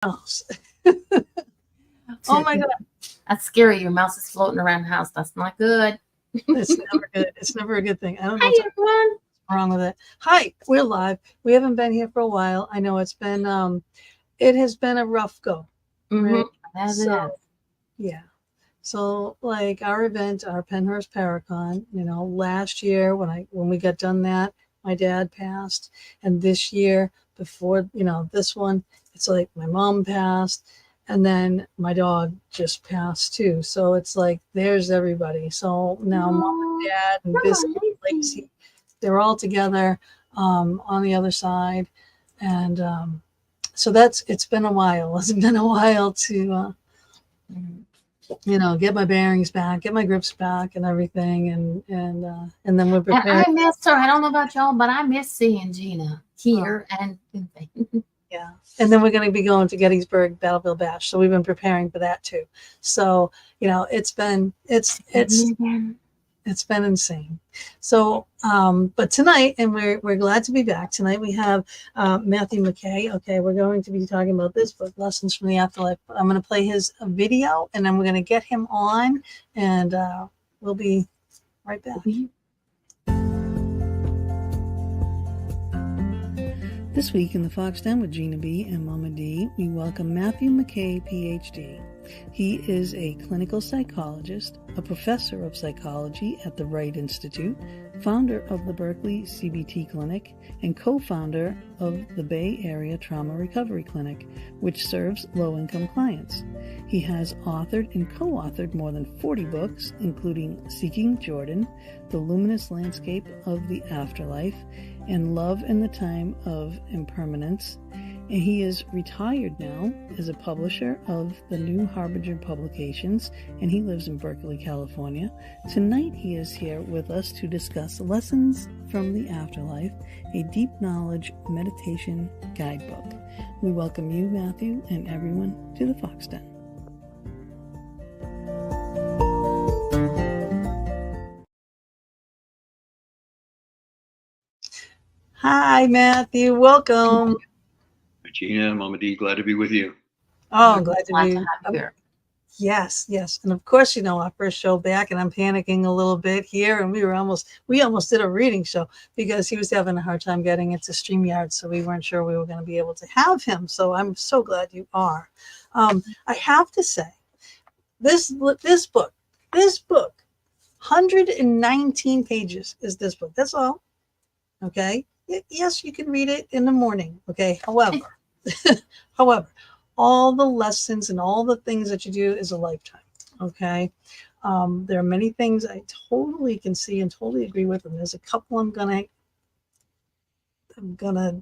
Mouse. Oh my God. That's scary. Your mouse is floating around the house. That's not good. It's never good. It's never a good thing. I don't know Hi, what's everyone. wrong with it. Hi, we're live. We haven't been here for a while. I know it has been a rough go. Right? As it is. Yeah. So like our event, our Penhurst Paracon, last year when we got done that, my dad passed. And this year before, this one, it's like my mom passed. And then my dog just passed too. So it's like, there's everybody. So now mom and dad and Biscuit and Lacey, they're all together on the other side. And so it's been a while. It's been a while to, get my bearings back, get my grips back and everything. And then we're prepared. And I miss her. I don't know about y'all, but I miss seeing Gina here and yeah. And then we're going to be going to Gettysburg Battleville Bash. So we've been preparing for that too. So, it's been insane. So, but tonight, and we're glad to be back. Tonight we have Matthew McKay. Okay, we're going to be talking about this book, Lessons from the Afterlife. I'm going to play his video, and then we're going to get him on, and we'll be right back. This week in the Fox Den with Gina B and Mama D, we welcome Matthew McKay PhD. He is a clinical psychologist, a professor of psychology at the Wright Institute, founder of the Berkeley CBT Clinic, and co-founder of the Bay Area Trauma Recovery Clinic, which serves low-income clients. He has authored and co-authored more than 40 books, including Seeking Jordan, The Luminous Landscape of the Afterlife, and Love in the Time of Impermanence. And he is retired now as a publisher of the New Harbinger publications, and he lives in Berkeley, California. Tonight he is here with us to discuss Lessons from the Afterlife, a deep knowledge meditation guidebook. We welcome you, Matthew, and everyone to the Fox Den. Hi, Matthew. Welcome. Gina, Mama D, glad to be with you. Oh, I'm glad to be here. Yes. And of course, our first show back, and I'm panicking a little bit here. And we almost did a reading show because he was having a hard time getting into StreamYard. So we weren't sure we were going to be able to have him. So I'm so glad you are. I have to say, this book, 119 pages is this book. That's all. Okay. Yes, you can read it in the morning. Okay. However, all the lessons and all the things that you do is a lifetime. Okay. There are many things I totally can see and totally agree with, and there's a couple I'm gonna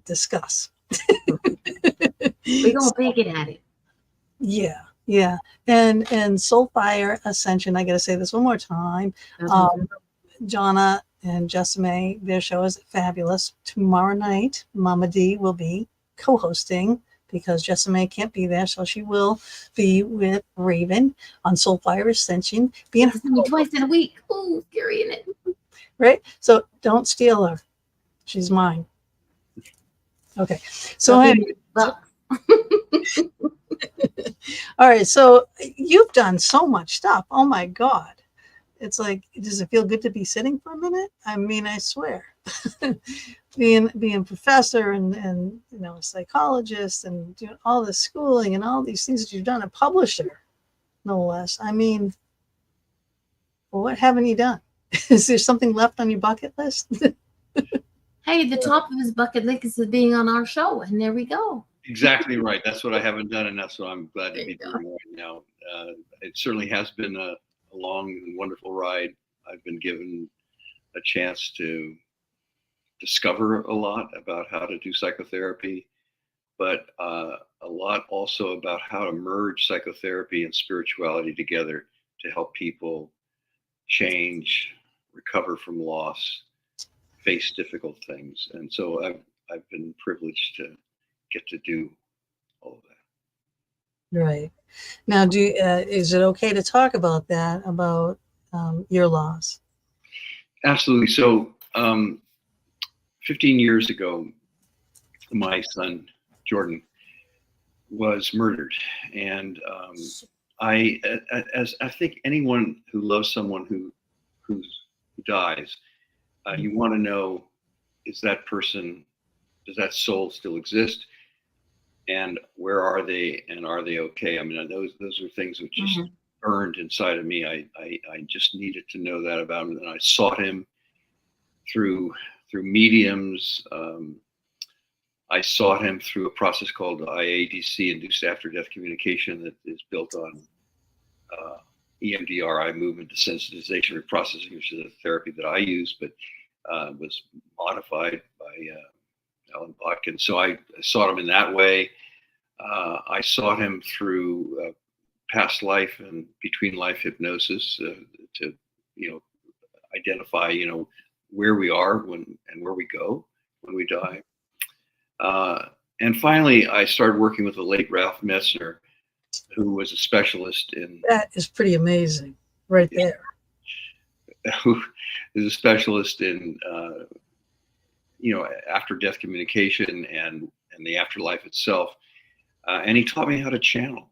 discuss. We're gonna pick it at it. Yeah. And Soulfire Ascension, I gotta say this one more time. Jonna and Jessime, their show is fabulous. Tomorrow night, Mama D will be co-hosting because Jessime can't be there, so she will be with Raven on Soulfire Ascension. Being twice in a week. Ooh, scary, isn't it? Right? So don't steal her. She's mine. Okay. So anyway. All right. So you've done so much stuff. Oh my God. It's like, does it feel good to be sitting for a minute? I mean, I swear. being a professor and a psychologist and doing all this schooling and all these things that you've done, a publisher, no less. I mean, well, what haven't you done? Is there something left on your bucket list? Hey, the top of his bucket list is being on our show, and there we go. Exactly right. That's what I haven't done, and that's what I'm glad to be doing right now. It certainly has been a long and wonderful ride. I've been given a chance to discover a lot about how to do psychotherapy, but a lot also about how to merge psychotherapy and spirituality together to help people change, recover from loss, face difficult things. And so I've been privileged to get to do all of that. Right. Now, is it okay to talk about that, about your loss? Absolutely. So 15 years ago, my son, Jordan, was murdered, and I think anyone who loves someone who dies, you want to know, is that person, does that soul still exist, and where are they, and are they okay? I mean, those are things which just burned inside of me. I just needed to know that about him, and I sought him through mediums. I sought him through a process called IADC, induced after death communication, that is built on EMDR, eye movement desensitization reprocessing, which is a therapy that I use, but was modified by Alan Buck. And so I sought him in that way. I sought him through past life and between life hypnosis to, identify, where we are and where we go when we die. And finally, I started working with the late Ralph Messner, who was a specialist in... That is pretty amazing right there. Who is a specialist in, after death communication and the afterlife itself. And he taught me how to channel.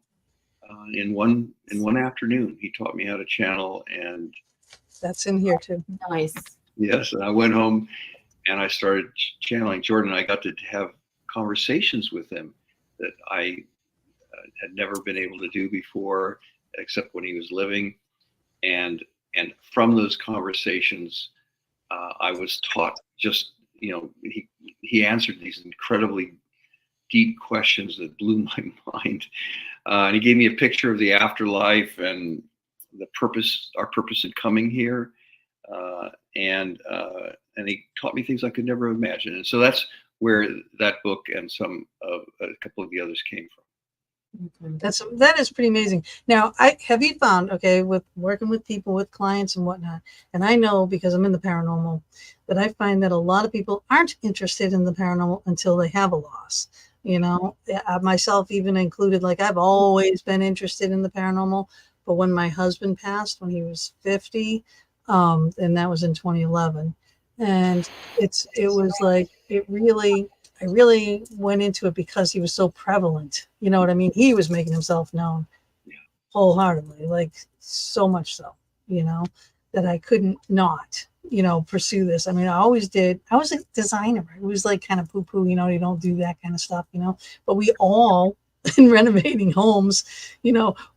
In one afternoon, he taught me how to channel, and that's in here too. Nice. Yes, and I went home and I started channeling Jordan. I got to have conversations with him that I had never been able to do before, except when he was living. And from those conversations, I was taught just, he answered these incredibly deep questions that blew my mind. And he gave me a picture of the afterlife and our purpose in coming here. And he taught me things I could never imagine. And so that's where that book and a couple of the others came from. That is pretty amazing. Now, have you found, with working with people, with clients and whatnot, and I know because I'm in the paranormal, that I find that a lot of people aren't interested in the paranormal until they have a loss. Myself even included, like I've always been interested in the paranormal, but when my husband passed when he was 50, and that was in 2011, and it was like I really went into it because he was so prevalent. You know what I mean? He was making himself known wholeheartedly, like so much so, that I couldn't not, pursue this. I mean, I always did. I was a designer. It was like kind of poo-poo, you don't do that kind of stuff, but we all in renovating homes,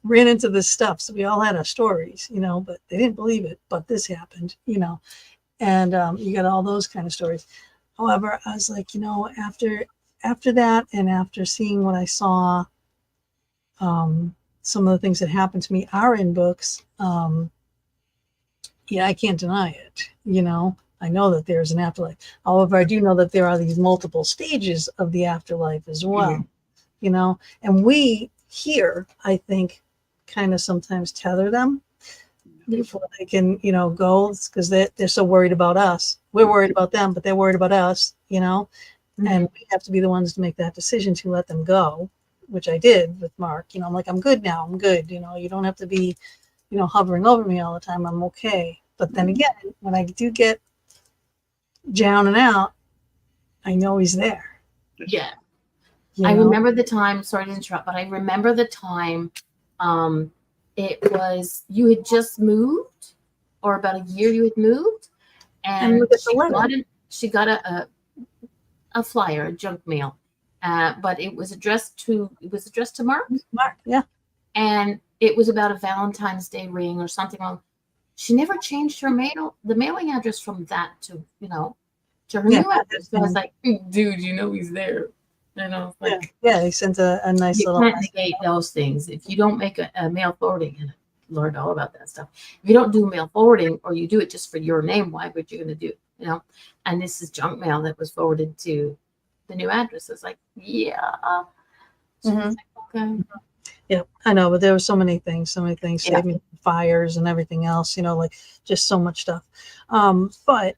ran into this stuff. So we all had our stories, but they didn't believe it, but this happened, and you got all those kind of stories. However, I was like, after that, and after seeing what I saw, some of the things that happened to me are in books. I can't deny it. I know that there's an afterlife. However, I do know that there are these multiple stages of the afterlife as well. And we here, I think, kind of sometimes tether them before they can, go, because they're so worried about us. We're worried about them, but they're worried about us, and we have to be the ones to make that decision to let them go, which I did with Mark. I'm like, I'm good now. I'm good. You don't have to be, hovering over me all the time. I'm okay. But then again, when I do get down and out, I know he's there. Yeah. I remember the time, sorry to interrupt, but I remember the time it was, you had just moved, or about a year you had moved, and she got a flyer, a junk mail, but it was addressed to Mark. Mark, yeah. And it was about a Valentine's Day ring or something. She never changed the mailing address from that to her new address. So I was like, dude, he's there. He sent a nice little. You can't negate those things. If you don't make a mail forwarding, and I learned all about that stuff. If you don't do mail forwarding, or you do it just for your name, why would you going to do it? And this is junk mail that was forwarded to the new address. It's like, yeah. So like, okay. Yeah, I know, but there were so many things, saving fires and everything else, like just so much stuff. But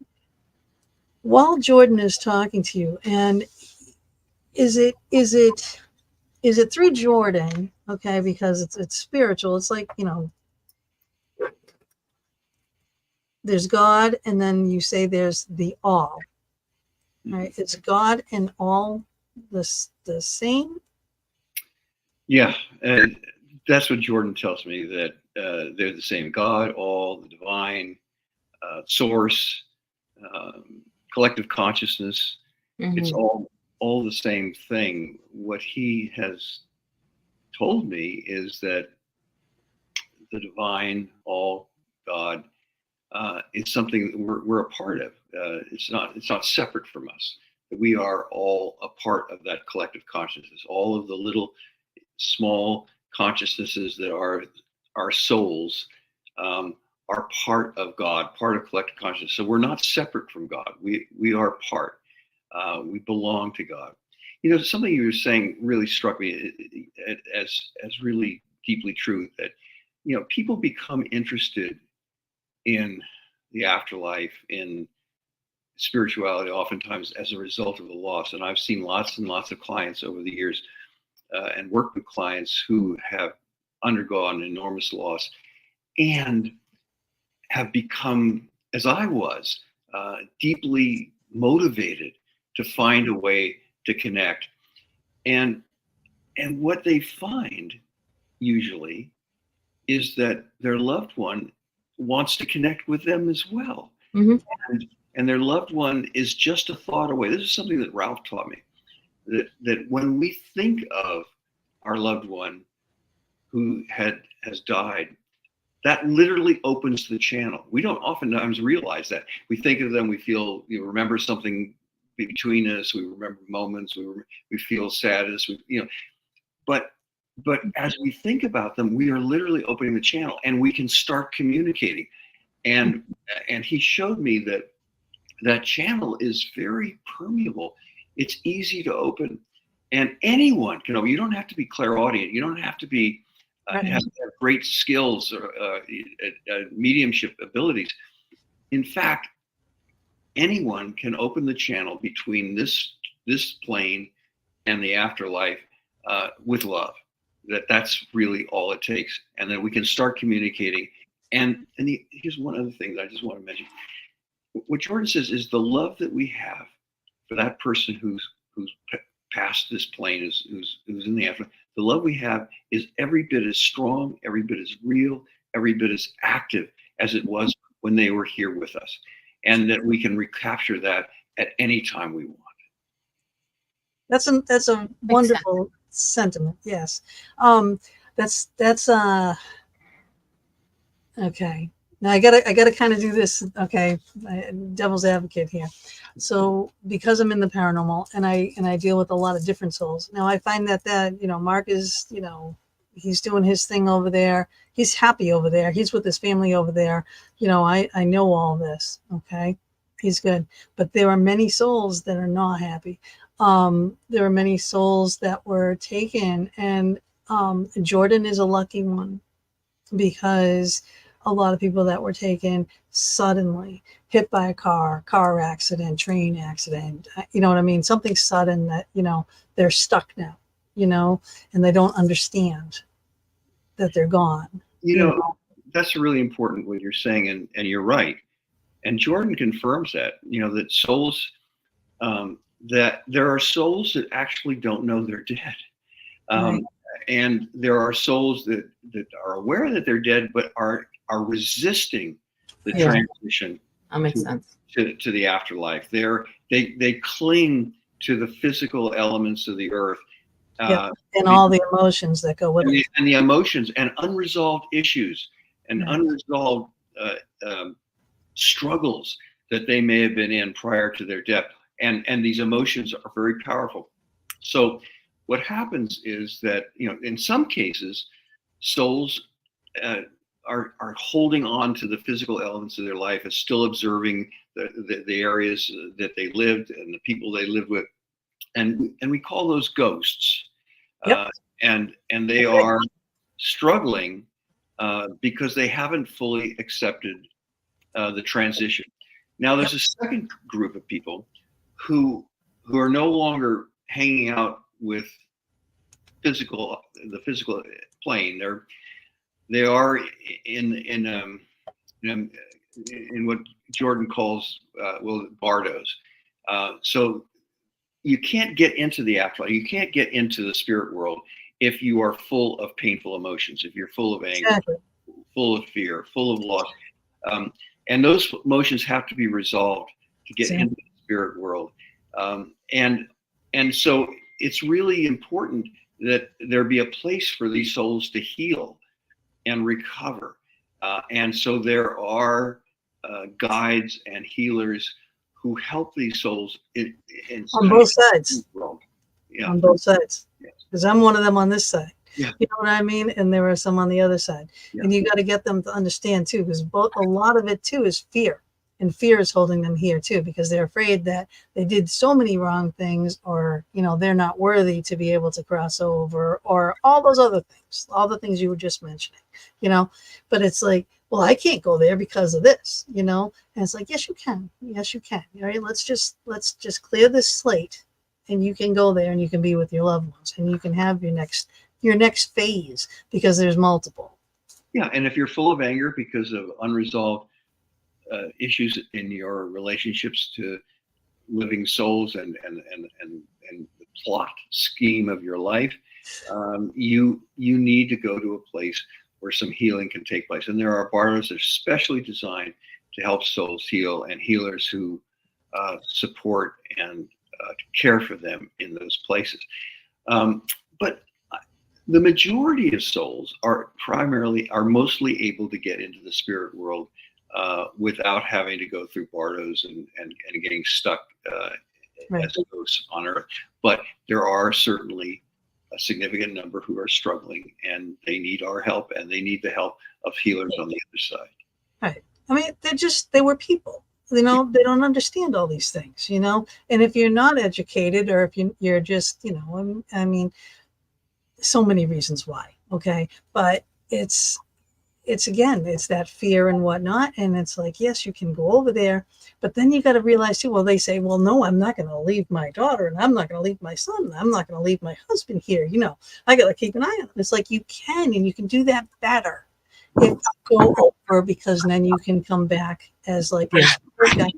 while Jordan is talking to you, and is it through Jordan? Okay, because it's spiritual. It's like, there's God, and then you say there's the all. Right? Is God and all the same? Yeah, and that's what Jordan tells me, that they're the same God, all, the divine, source, collective consciousness. It's all the same thing. What he has told me is that the divine, all, God, is something that we're a part of. It's not separate from us. We are all a part of that collective consciousness. All of the little small consciousnesses that are our souls are part of God, part of collective consciousness. So we're not separate from God. We are part. We belong to God. You know, something you were saying really struck me as really deeply true, that, you know, people become interested in the afterlife, in spirituality, oftentimes as a result of the loss. And I've seen lots and lots of clients over the years and worked with clients who have undergone enormous loss and have become, as I was, deeply motivated to find a way to connect. And what they find usually is that their loved one wants to connect with them as well. And their loved one is just a thought away. This is something that Ralph taught me, that when we think of our loved one who has died, that literally opens the channel. We don't oftentimes realize that. We think of them, we feel, remember something between us, we remember moments, we feel sadness, but as we think about them, we are literally opening the channel and we can start communicating. And he showed me that channel is very permeable. It's easy to open, and anyone can open. You don't have to be clairaudient. You don't have to be have great skills or mediumship abilities. In fact, anyone can open the channel between this plane and the afterlife with love. That's really all it takes, and then we can start communicating. And here's one other thing that I just want to mention. What Jordan says is the love that we have for that person who's past this plane, who's in the afterlife. The love we have is every bit as strong, every bit as real, every bit as active as it was when they were here with us, and that we can recapture that at any time we want. That's a wonderful sentiment. Yes, that's okay. Now I gotta kind of do this. Okay, devil's advocate here. So because I'm in the paranormal and I deal with a lot of different souls. Now I find that Mark is he's doing his thing over there. He's happy over there. He's with his family over there. I know all this. Okay, he's good. But there are many souls that are not happy. There are many souls that were taken, and Jordan is a lucky one, because a lot of people that were taken suddenly, hit by a car accident, train accident, you know what I mean? Something sudden that, they're stuck now, and they don't understand that they're gone. That's really important what you're saying, and you're right. And Jordan confirms that, that souls, that there are souls that actually don't know they're dead. Right. And there are souls that are aware that they're dead, but are resisting the transition to the afterlife. They cling to the physical elements of the earth, and all the emotions that go with it, and the emotions and unresolved issues and unresolved struggles that they may have been in prior to their death. And these emotions are very powerful. So what happens is that, in some cases, souls are holding on to the physical elements of their life, as still observing the areas that they lived and the people they lived with, and we call those ghosts. And they are struggling because they haven't fully accepted the transition. Now, there's a second group of people who are no longer hanging out with the physical plane. They are in what Jordan calls bardos. So you can't get into the afterlife. You can't get into the spirit world if you are full of painful emotions, if you're full of anger, Exactly. full of fear, full of loss. And those emotions have to be resolved to get into the spirit world. And so it's really important that there be a place for these souls to heal and recover. And so there are guides and healers who help these souls on both sides. Yeah. On both sides. Because I'm one of them on this side. Yeah. You know what I mean? And there are some on the other side. Yeah. And you got to get them to understand too, because a lot of it too is fear. And fear is holding them here too, because they're afraid that they did so many wrong things, or, you know, they're not worthy to be able to cross over, or all those other things, all the things you were just mentioning, you know. But it's like, well, I can't go there because of this, you know. And it's like, yes, you can. Yes, you can. All right, let's just clear this slate, and you can go there and you can be with your loved ones, and you can have your next phase, because there's multiple. Yeah, and if you're full of anger because of unresolved issues in your relationships to living souls and the plot scheme of your life, you need to go to a place where some healing can take place. And there are bardos that are specially designed to help souls heal, and healers who support and care for them in those places. But the majority of souls are mostly able to get into the spirit world without having to go through bardos and getting stuck as ghosts on Earth. But there are certainly a significant number who are struggling, and they need our help, and they need the help of healers on the other side. Right. I mean, they were people. You know, they don't understand all these things, you know. And if you're not educated, or if you're just, you know, I mean, so many reasons why. Okay. But it's again, it's that fear and whatnot. And it's like, yes, you can go over there, but then you got to realize too, well, they say, well, no, I'm not going to leave my daughter, and I'm not going to leave my son, and I'm not going to leave my husband here. You know, I got to keep an eye on them. It's like, you can, and you can do that better if you go over, because then you can come back as like a guy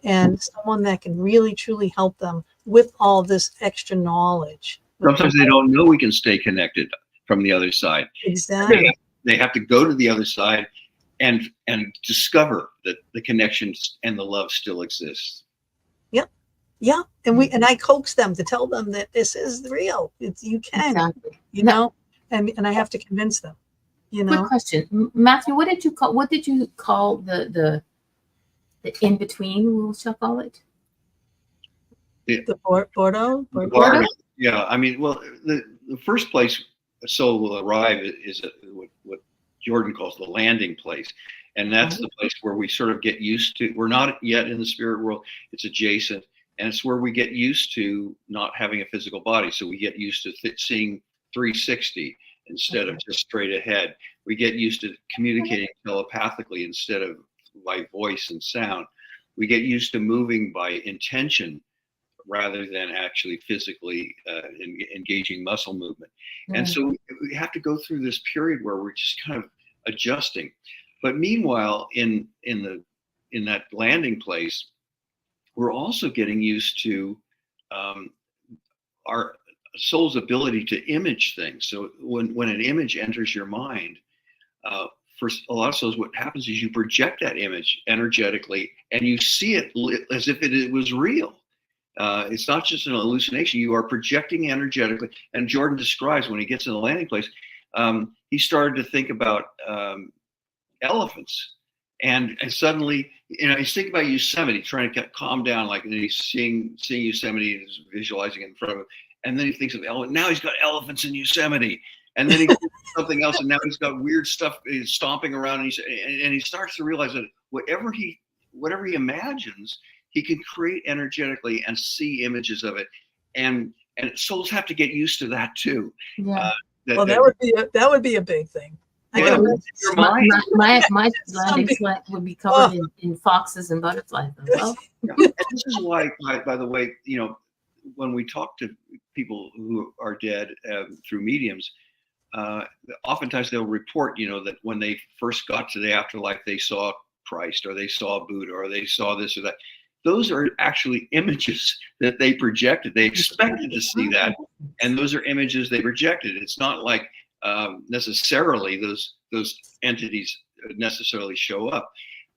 and someone that can really truly help them with all this extra knowledge. Sometimes they don't know we can stay connected from the other side. Exactly. They have to go to the other side and discover that the connections and the love still exists. Yep. Yeah. And I coax them to tell them that this is real. You can, exactly. You know, and I have to convince them, you know. Quick question, Matthew, what did you call the in between, we shall call it? The Bordeaux? Yeah. I mean, well, the first place a soul will arrive is what Jordan calls the landing place. And that's the place where we sort of get used to, we're not yet in the spirit world, it's adjacent. And it's where we get used to not having a physical body. So we get used to seeing 360 instead of just straight ahead. We get used to communicating telepathically instead of by voice and sound. We get used to moving by intention rather than actually physically engaging muscle movement. And so we have to go through this period where we're just kind of adjusting. But meanwhile, in that landing place, we're also getting used to our soul's ability to image things. So when an image enters your mind, for a lot of souls, what happens is you project that image energetically, and you see it as if it was real. It's not just an hallucination. You are projecting energetically. And Jordan describes when he gets in the landing place, he started to think about elephants. And suddenly, you know, he's thinking about Yosemite, trying to calm down, like, and he's seeing Yosemite, and he's visualizing it in front of him. And then he thinks of elephants. Now he's got elephants in Yosemite. And then he thinks of something else, and now he's got weird stuff. He's stomping around, and he starts to realize that whatever he imagines, he can create energetically and see images of it. And souls have to get used to that too. Yeah. That would be a big thing. My landing slot would be covered in foxes and butterflies as well. Yeah. And this is why, by the way, you know, when we talk to people who are dead through mediums, oftentimes they'll report, you know, that when they first got to the afterlife, they saw Christ, or they saw Buddha, or they saw this or that. those are actually images that they projected. They expected to see that, and those are images they rejected. It's not like necessarily those entities necessarily show up.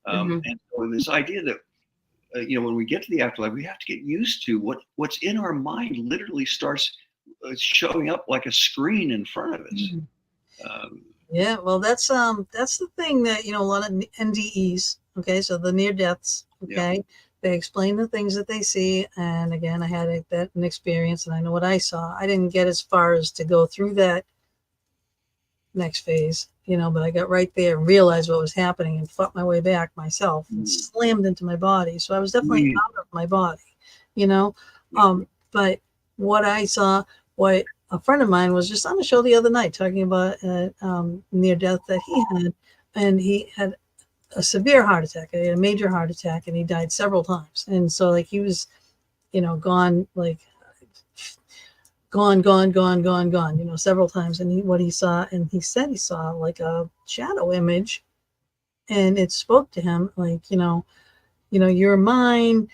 And so this idea that when we get to the afterlife, we have to get used to what's in our mind literally starts showing up like a screen in front of us. Yeah, well, that's the thing that a lot of NDEs. Okay, so the near deaths. Okay, they explain the things that they see, and again, I had an experience, and I know what I saw. I didn't get as far as to go through that next phase, but I got right there and realized what was happening and fought my way back myself and slammed into my body. So I was definitely out of my body, but what I saw, what a friend of mine was just on the show the other night talking about near death that he had, and he had a severe heart attack, a major heart attack, and he died several times. And so he was, gone, gone, several times. And what he saw, and he said he saw like a shadow image, and it spoke to him you're mine,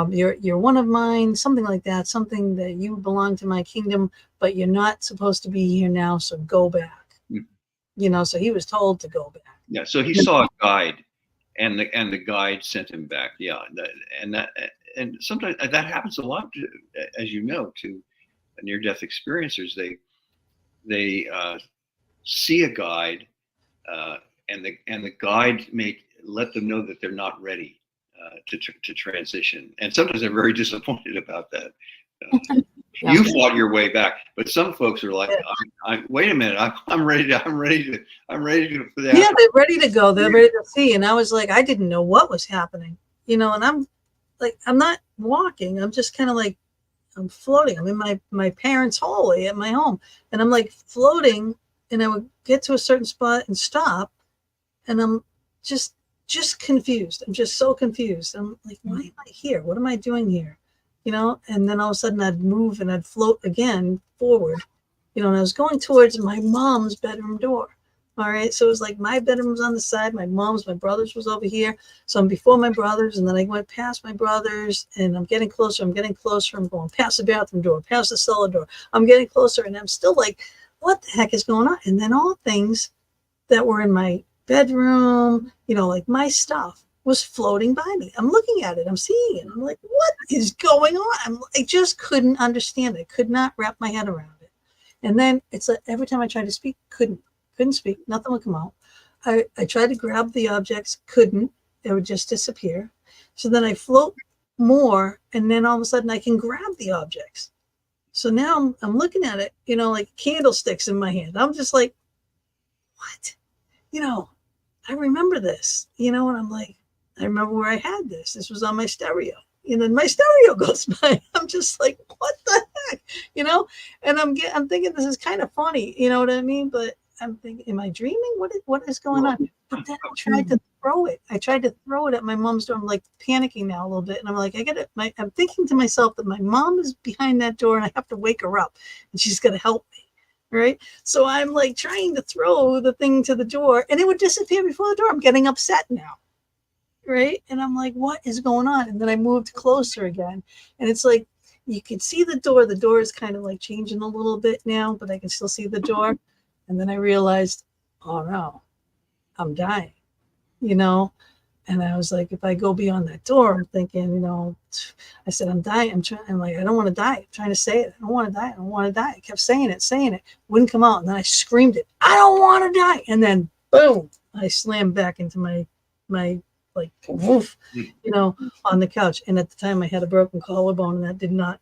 you're one of mine, something like that, something that you belong to my kingdom, but you're not supposed to be here now, so go back. So he was told to go back. Yeah, so he saw a guide, and the guide sent him back. Yeah, and sometimes that happens a lot, as you know, to near-death experiencers. They see a guide, and the guide may let them know that they're not ready to transition, and sometimes they're very disappointed about that. You fought your way back, but some folks are like, "Wait a minute, I'm ready to for that." Yeah, they're ready to go. They're ready to see. And I was like, I didn't know what was happening, and I'm like, I'm not walking. I'm just kind of like, I'm floating. I'm in my parents' hallway at my home, and I'm like floating. And I would get to a certain spot and stop, and I'm just confused. I'm just so confused. I'm like, why am I here? What am I doing here? And then all of a sudden I'd move and I'd float again forward, and I was going towards my mom's bedroom door. All right. So it was like my bedroom was on the side, my mom's, my brother's was over here. So I'm before my brother's, and then I went past my brother's, and I'm getting closer. I'm going past the bathroom door, past the cellar door. I'm getting closer, and I'm still like, what the heck is going on? And then all things that were in my bedroom, like my stuff, was floating by me. I'm looking at it. I'm seeing it. I'm like, what is going on? I just couldn't understand it. I could not wrap my head around it. And then it's like every time I tried to speak, couldn't speak. Nothing would come out. I tried to grab the objects, couldn't. It would just disappear. So then I float more, and then all of a sudden I can grab the objects. So now I'm looking at it, like candlesticks in my hand. I'm just like, what? I remember this, and I'm like, I remember where I had this. This was on my stereo. And then my stereo goes by. I'm just like, what the heck? And I'm thinking this is kind of funny, you know what I mean? But I'm thinking, am I dreaming? What is going on? But then I tried to throw it. At my mom's door. I'm like panicking now a little bit. And I'm like, I'm thinking to myself that my mom is behind that door and I have to wake her up and she's going to help me. Right. So I'm like trying to throw the thing to the door, and it would disappear before the door. I'm getting upset now. Right. And I'm like, what is going on? And then I moved closer again. And it's like, you can see the door. The door is kind of like changing a little bit now, but I can still see the door. And then I realized, oh no, I'm dying, And I was like, if I go beyond that door, I'm thinking, I said, I'm dying. I'm like, I don't want to die. I'm trying to say it. I don't want to die. I don't want to die. I kept saying it. Wouldn't come out. And then I screamed it. I don't want to die. And then boom, I slammed back into my like woof, on the couch. And at the time I had a broken collarbone, and that did not,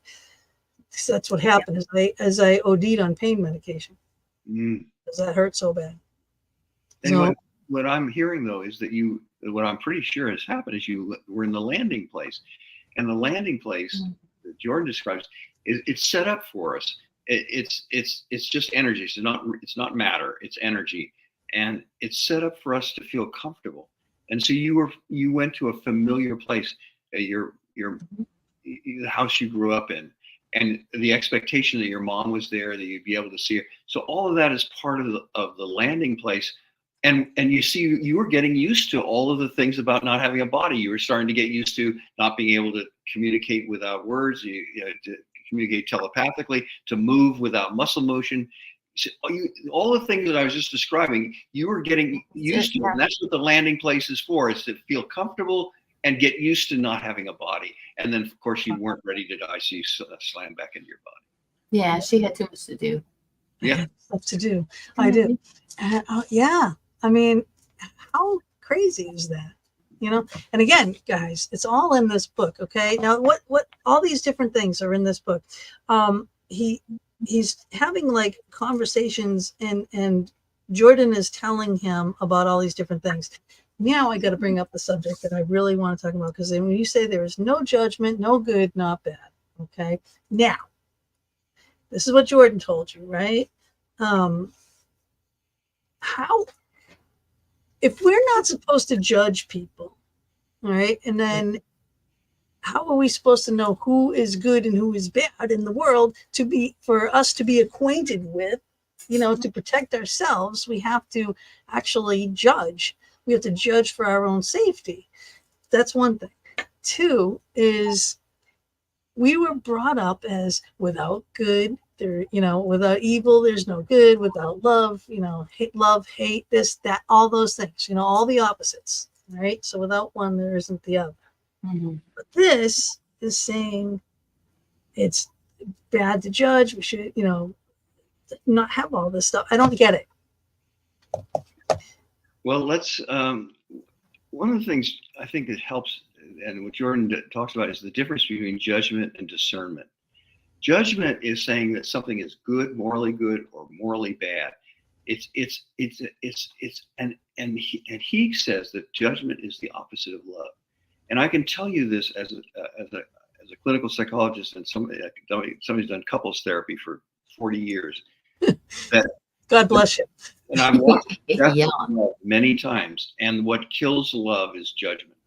that's what happened as I OD'd on pain medication. Because that hurt so bad. And what I'm hearing though is that what I'm pretty sure has happened is you were in the landing place, and the landing place that Jordan describes it's set up for us. It's just energy. So it's not matter. It's energy, and it's set up for us to feel comfortable. And so you went to a familiar place, the house you grew up in, and the expectation that your mom was there, that you'd be able to see her. So all of that is part of the landing place And you see, you were getting used to all of the things about not having a body. You were starting to get used to not being able to communicate without words, to communicate telepathically, to move without muscle motion. So all the things that I was just describing, you were getting used to. And that's what the landing place is for, is to feel comfortable and get used to not having a body. And then, of course, you weren't ready to die, so you slam back into your body. Yeah, she had too much to do. Yeah. I had stuff to do. I do. Yeah. I mean, how crazy is that? You know, and again, guys, it's all in this book. Okay. Now, what all these different things are in this book. He's having like conversations, and Jordan is telling him about all these different things. Now I got to bring up the subject that I really want to talk about, because when you say there is no judgment, no good, not bad. Okay. Now, this is what Jordan told you, right? How, if we're not supposed to judge people, right? And then how are we supposed to know who is good and who is bad in the world, for us to be acquainted with, to protect ourselves? We have to actually judge. We have to judge for our own safety. That's one thing. Two is, we were brought up as without good, without evil, there's no good. Without love, hate, this, that, all those things, all the opposites, right? So without one, there isn't the other. Mm-hmm. But this is saying it's bad to judge. We should, not have all this stuff. I don't get it. Well, let's, one of the things I think that helps, and what Jordan talks about, is the difference between judgment and discernment. Judgment is saying that something is good, morally good, or morally bad. And he says that judgment is the opposite of love. And I can tell you this as a clinical psychologist, and somebody's done couples therapy for 40 years. That God bless you. And I've watched love many times, and what kills love is judgment.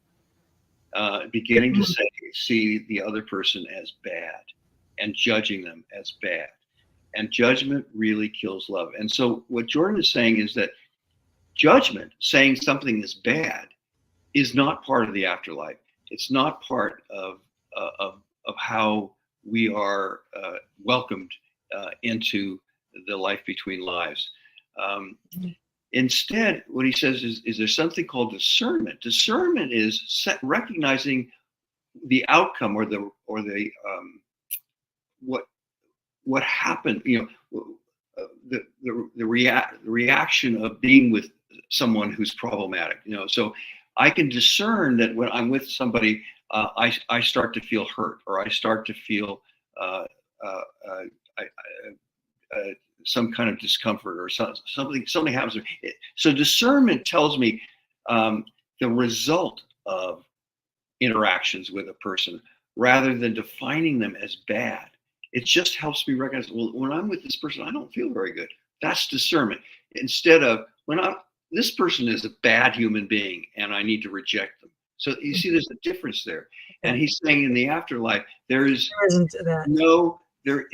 Beginning to see the other person as bad and judging them as bad. And judgment really kills love. And so what Jordan is saying is that judgment, saying something is bad, is not part of the afterlife. It's not part of how we are welcomed into the life between lives. Instead, what he says is there's something called discernment. Discernment is recognizing the outcome, or the what happened. The reaction of being with someone who's problematic. So I can discern that when I'm with somebody, I start to feel hurt, or I start to feel some kind of discomfort, or something happens. So discernment tells me the result of interactions with a person, rather than defining them as bad. It just helps me recognize, well, when I'm with this person, I don't feel very good. That's discernment. Instead of, this person is a bad human being and I need to reject them. So you see, there's a difference there. And he's saying in the afterlife, there isn't no. Okay,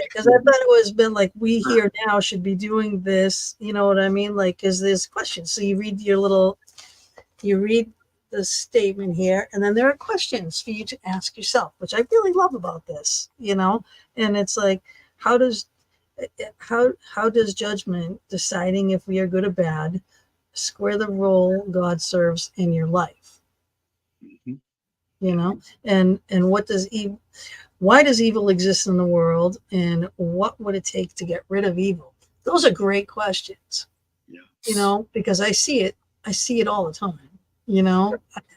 because I thought it was been like, we here now should be doing this. You know what I mean? Like, because there's questions. So you read the statement here, and then there are questions for you to ask yourself, which I really love about this. And it's like, how does judgment, deciding if we are good or bad, square the role God serves in your life? And what does evil? Why does evil exist in the world, and what would it take to get rid of evil? Those are great questions. Yeah. Because I see it all the time.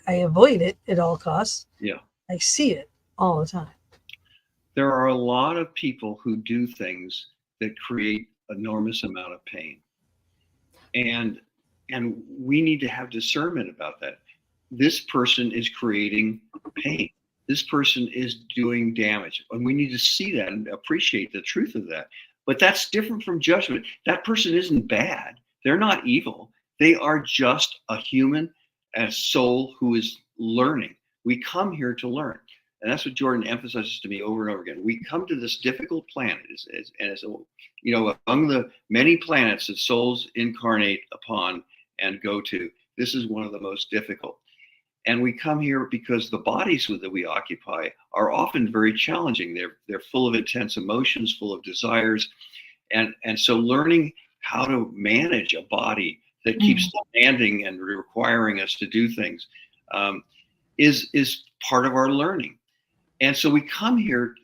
I avoid it at all costs. Yeah. I see it all the time. There are a lot of people who do things that create enormous amount of pain. And we need to have discernment about that. This person is creating pain. This person is doing damage. And we need to see that and appreciate the truth of that. But that's different from judgment. That person isn't bad. They're not evil. They are just a human, a soul who is learning. We come here to learn. And that's what Jordan emphasizes to me over and over again. We come to this difficult planet, and it's, you know, among the many planets that souls incarnate upon and go to, this is one of the most difficult. And we come here because the bodies that we occupy are often very challenging. They're full of intense emotions, full of desires, and so learning how to manage a body that keeps demanding and requiring us to do things is part of our learning. And so we come here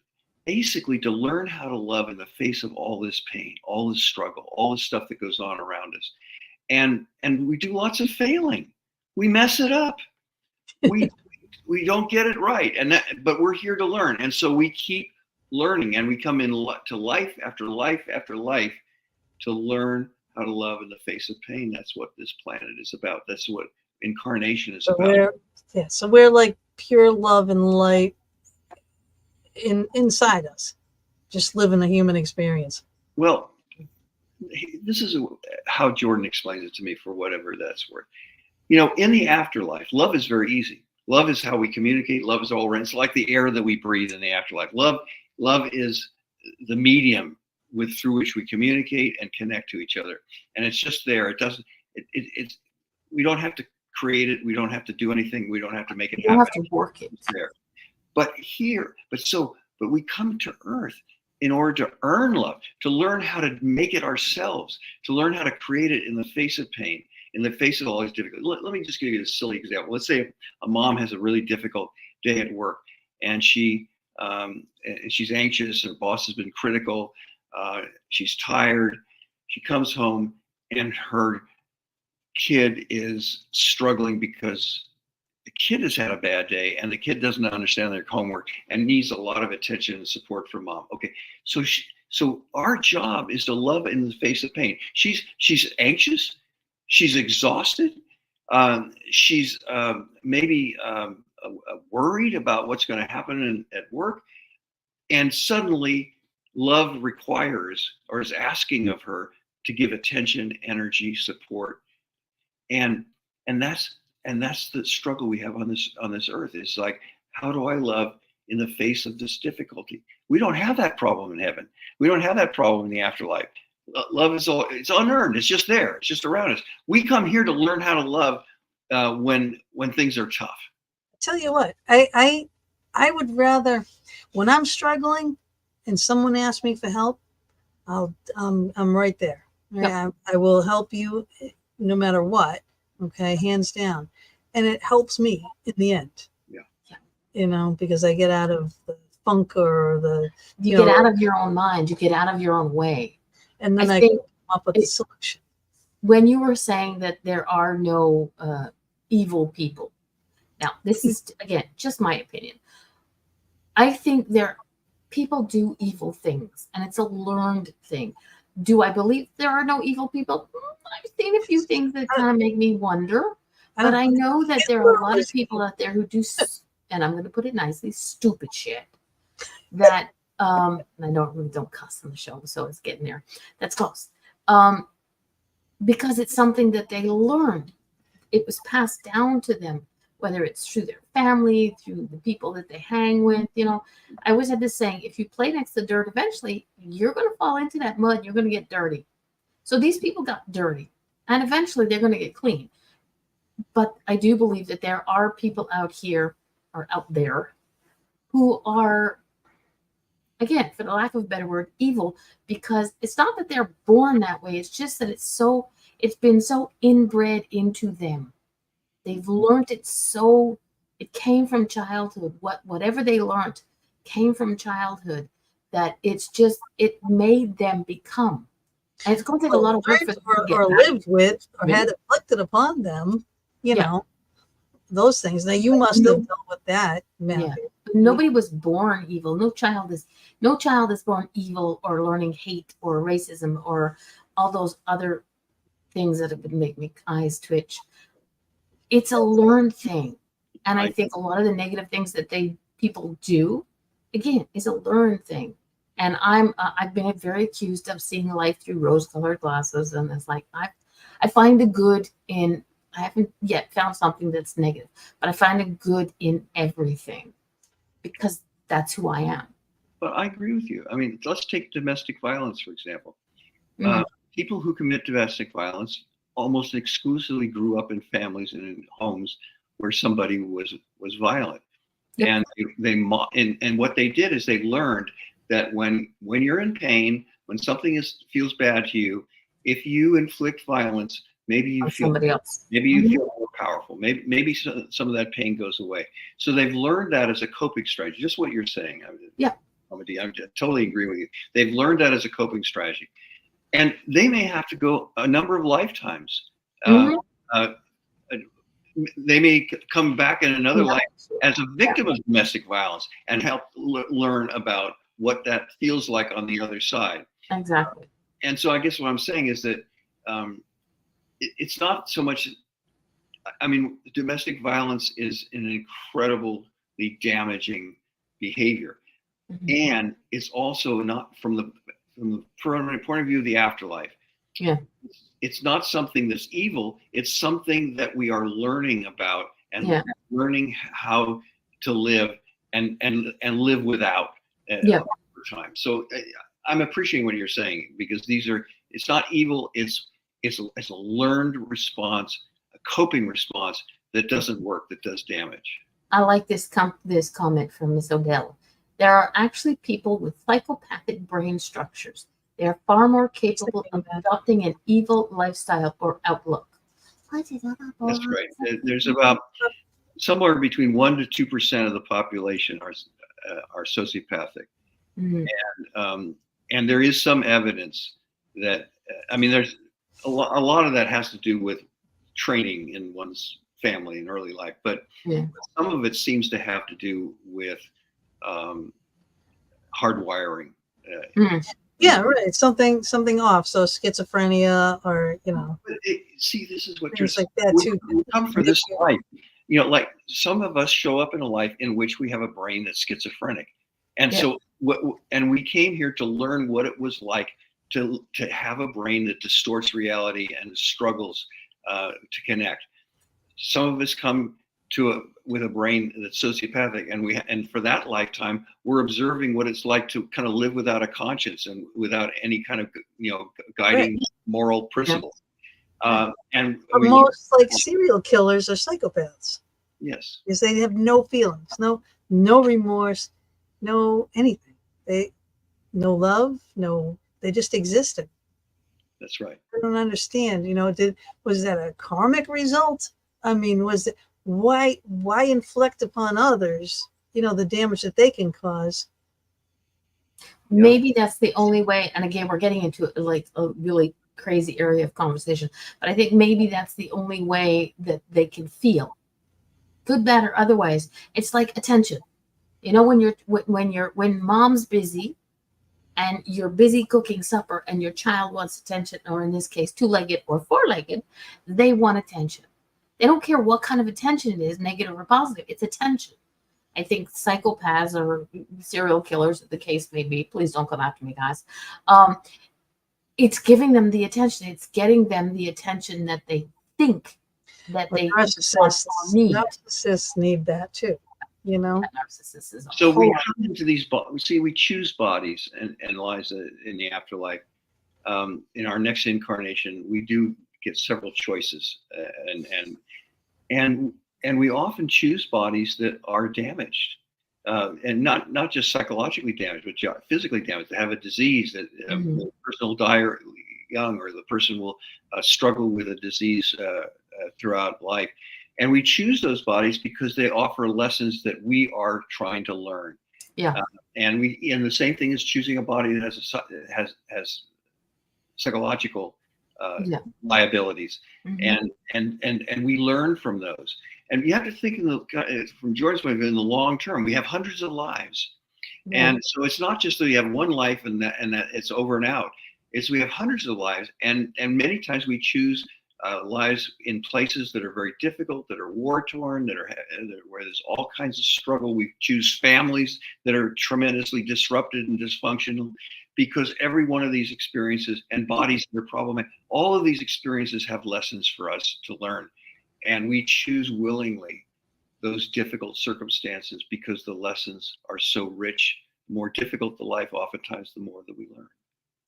basically to learn how to love in the face of all this pain, all this struggle, all this stuff that goes on around us. And we do lots of failing. We mess it up. We don't get it right. But we're here to learn. And so we keep learning, and we come to life after life after life to learn how to love in the face of pain. That's what this planet is about. That's what incarnation is about. So we're like pure love and light inside us, just living the human experience. Well, this is how Jordan explains it to me, for whatever that's worth. You know, in the afterlife, love is very easy. Love is how we communicate. Love is all around. It's like the air that we breathe in the afterlife. Love is the medium through which we communicate and connect to each other. And it's just there. It's we don't have to create it. We don't have to do anything. We don't have to make it happen. You don't have to work it. It's there. But we come to Earth in order to earn love, to learn how to make it ourselves, to learn how to create it in the face of pain, in the face of all these difficulties. Let me just give you a silly example. Let's say a mom has a really difficult day at work, and she's anxious, her boss has been critical, she's tired, she comes home, and her kid is struggling because the kid has had a bad day, and the kid doesn't understand their homework and needs a lot of attention and support from mom. Okay, so our job is to love in the face of pain. She's anxious, she's exhausted, she's maybe worried about what's going to happen at work, and suddenly love requires or is asking of her to give attention, energy, support, and that's the struggle we have on this earth. It's like, how do I love in the face of this difficulty? We don't have that problem in heaven. We don't have that problem in the afterlife. Love it's unearned. It's just there. It's just around us. We come here to learn how to love when things are tough. I tell you what, I would rather, when I'm struggling and someone asks me for help, I'm right there. Yep. I will help you no matter what. Okay, hands down. And it helps me in the end. Yeah. You know, because I get out of the funk or the... You get out of your own mind. You get out of your own way. And then I come up with a solution. When you were saying that there are no evil people. Now, this is, again, just my opinion. I think people do evil things, and it's a learned thing. Do I believe there are no evil people? I've seen a few things that kind of make me wonder, but I know that there are a lot of people out there who do, and I'm going to put it nicely, stupid shit. That and I don't cuss on the show, so it's getting there. That's close. Because it's something that they learned. It was passed down to them, whether it's through their family, through the people that they hang with. You know, I always had this saying: if you play next to dirt, eventually you're going to fall into that mud. You're going to get dirty. So these people got dirty, and eventually they're going to get clean. But I do believe that there are people out there who are, again, for the lack of a better word, evil, because it's not that they're born that way. It's just that it's been so inbred into them. They've learned it so, it came from childhood. Whatever they learned came from childhood, that it made them become. And it's going to take a lot of work for them to get or lived with or had inflicted upon them, you know, those things. Now you must have dealt with that. Yeah. Nobody was born evil. No child is born evil or learning hate or racism or all those other things that would make my eyes twitch. It's a learned thing. And I think a lot of the negative things that people do, again, is a learned thing. And I've been very accused of seeing life through rose-colored glasses, and it's like I find the good in. I haven't yet found something that's negative, but I find the good in everything. because that's who I am. But I agree with you. I mean, let's take domestic violence, for example. Mhm. People who commit domestic violence almost exclusively grew up in families and in homes where somebody was violent. Yep. And and what they did is they learned that when you're in pain, when something feels bad to you, if you inflict violence, maybe you On feel somebody else. maybe you feel more powerful. Maybe some of that pain goes away. So they've learned that as a coping strategy. Just what you're saying. Yeah. I totally agree with you. They've learned that as a coping strategy, and they may have to go a number of lifetimes. Mhm. They may come back in another Yeah. life as a victim of domestic violence and help learn about what that feels like on the other side. Exactly. And so I guess what I'm saying is that it's not so much, I mean, domestic violence is an incredibly damaging behavior. Mhm. And it's also not from the point of view of the afterlife. Yeah. It's not something that's evil. It's something that we are learning about and Yeah. learning how to live and live without Yeah. over time. So I'm appreciating what you're saying, because it's not evil. It's a learned response, a coping response that doesn't work, that does damage. I like this comment from Miss Odell. There are actually people with psychopathic brain structures. They are far more capable of adopting an evil lifestyle or outlook. That's right. There's about somewhere between 1% to 2% of the population are sociopathic, and there is some evidence that I mean, there's a lot of that has to do with training in one's family in early life, but some of it seems to have to do with hardwiring. Yeah, right. Something off. So schizophrenia, or But see, this is what things like that too. we come for this life. Like some of us show up in a life in which we have a brain that's schizophrenic, and so and we came here to learn what it was like to have a brain that distorts reality and struggles to connect. Some of us come with a brain that's sociopathic, and for that lifetime we're observing what it's like to kind of live without a conscience and without any kind of guiding moral principle. And but most like serial killers are psychopaths. Yes, because they have no feelings, no remorse, no anything. No love, they just existed. That's right. I don't understand. Was that a karmic result? I mean, was it why inflict upon others, the damage that they can cause? Maybe that's the only way. And again, we're getting into like a really crazy area of conversation, but I think maybe that's the only way that they can feel, good, bad, or otherwise. It's like attention. When mom's busy and you're busy cooking supper and your child wants attention, or in this case, 2-legged or 4-legged, they want attention. They don't care what kind of attention it is, negative or positive. It's attention. I think psychopaths or serial killers, the case may be, please don't come after me, guys. It's giving them the attention. It's getting them the attention that they think that they need. Narcissists need that too. Narcissists. So we come into these bodies. We choose bodies and lives in the afterlife. In our next incarnation, we do get several choices, and we often choose bodies that are damaged, and not just psychologically damaged, but physically damaged. They have a disease that the person will die young, or the person will struggle with a disease throughout life. And we choose those bodies because they offer lessons that we are trying to learn. Yeah. And the same thing is choosing a body that has psychological liabilities, and we learn from those. And you have to think from Jordan's point of view, in the long term, we have hundreds of lives, and so it's not just that you have one life and that it's over and out. It's we have hundreds of lives, and many times we choose lives in places that are very difficult, that are war-torn, where there's all kinds of struggle. We choose families that are tremendously disrupted and dysfunctional, because every one of these experiences and bodies that are problematic, all of these experiences have lessons for us to learn, and we choose willingly those difficult circumstances because the lessons are so rich. The more difficult the life, oftentimes the more that we learn.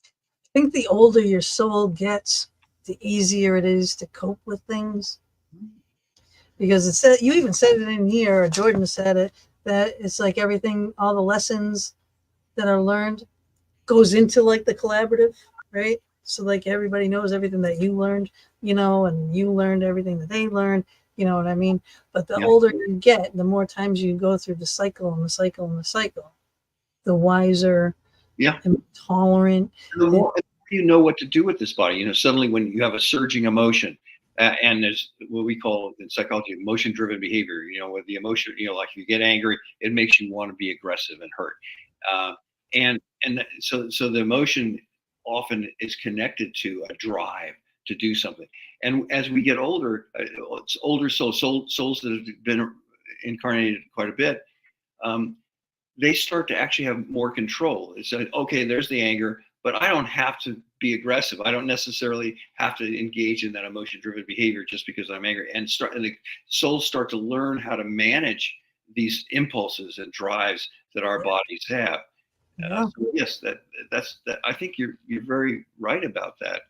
I think the older your soul gets, the easier it is to cope with things. Because it said, you even said it in here, or Jordan said it, that it's like everything, all the lessons that are learned goes into like the collaborative, right? So like everybody knows everything that you learned, you know, and you learned everything that they learned, you know what I mean? But the older you get, the more times you go through the cycle and the cycle and the cycle, the wiser and tolerant. The more you know what to do with this body, you know, suddenly when you have a surging emotion, and there's what we call in psychology emotion-driven behavior. You know, with the emotion, you know, like if you get angry, it makes you want to be aggressive and hurt. So the emotion often is connected to a drive to do something. And as we get older, it's older souls that have been incarnated quite a bit, they start to actually have more control. It's like, okay, there's the anger, but I don't have to be aggressive. I don't necessarily have to engage in that emotion-driven behavior just because I'm angry. And the souls start to learn how to manage these impulses and drives that our bodies have. So yes, that's I think you're very right about that.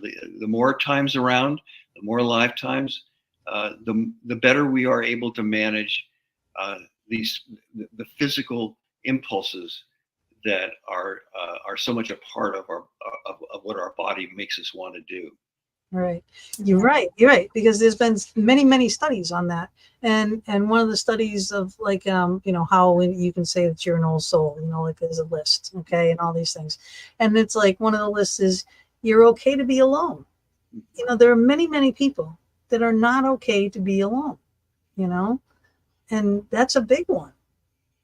The more times around, the more lifetimes, the better we are able to manage the physical impulses that are so much a part of what our body makes us want to do. Right. You're right. Because there's been many studies on that. And one of the studies of like, you know, how you can say that you're an old soul, you know, like there's a list, okay, and all these things. And it's like one of the lists is you're okay to be alone. You know, there are many people that are not okay to be alone, you know, and that's a big one.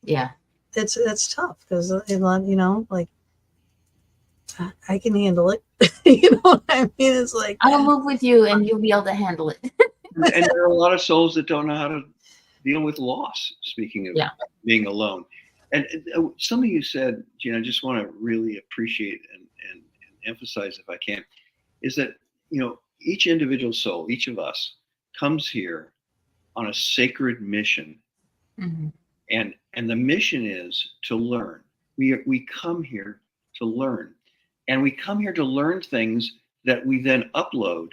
Yeah. That's tough because, you know, like I can handle it. You know what I mean? It's like I'll move with you and you'll be able to handle it. And there are a lot of souls that don't know how to deal with loss, speaking of being alone. And something you said, Gina, I just want to really appreciate and emphasize, if I can, is that, you know, each individual soul, each of us comes here on a sacred mission. Mm-hmm. And the mission is to learn. We come here to learn. And we come here to learn things that we then upload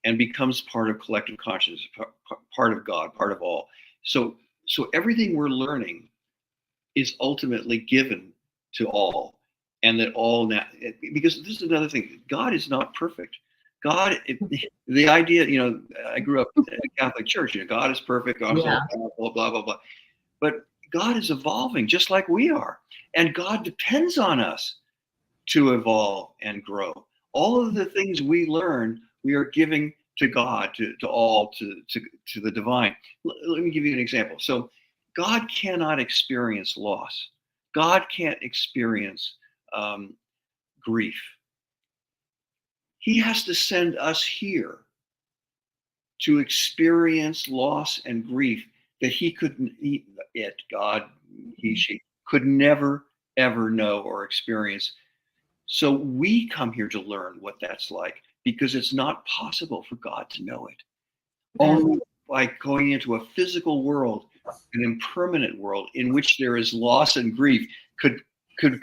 and becomes part of collective consciousness, part of God, part of all. So everything we're learning is ultimately given to all, and that all now, because this is another thing, God is not perfect. God, the idea, you know, I grew up in a Catholic church, you know, God is perfect, God is all powerful, blah, blah, blah. But God is evolving just like we are. And God depends on us to evolve and grow. All of the things we learn, we are giving to God, to the divine. Let me give you an example. So God cannot experience loss. God can't experience grief. He has to send us here to experience loss and grief that he couldn't, he could never, ever know or experience. So we come here to learn what that's like, because it's not possible for God to know it. Only by going into a physical world, an impermanent world in which there is loss and grief, could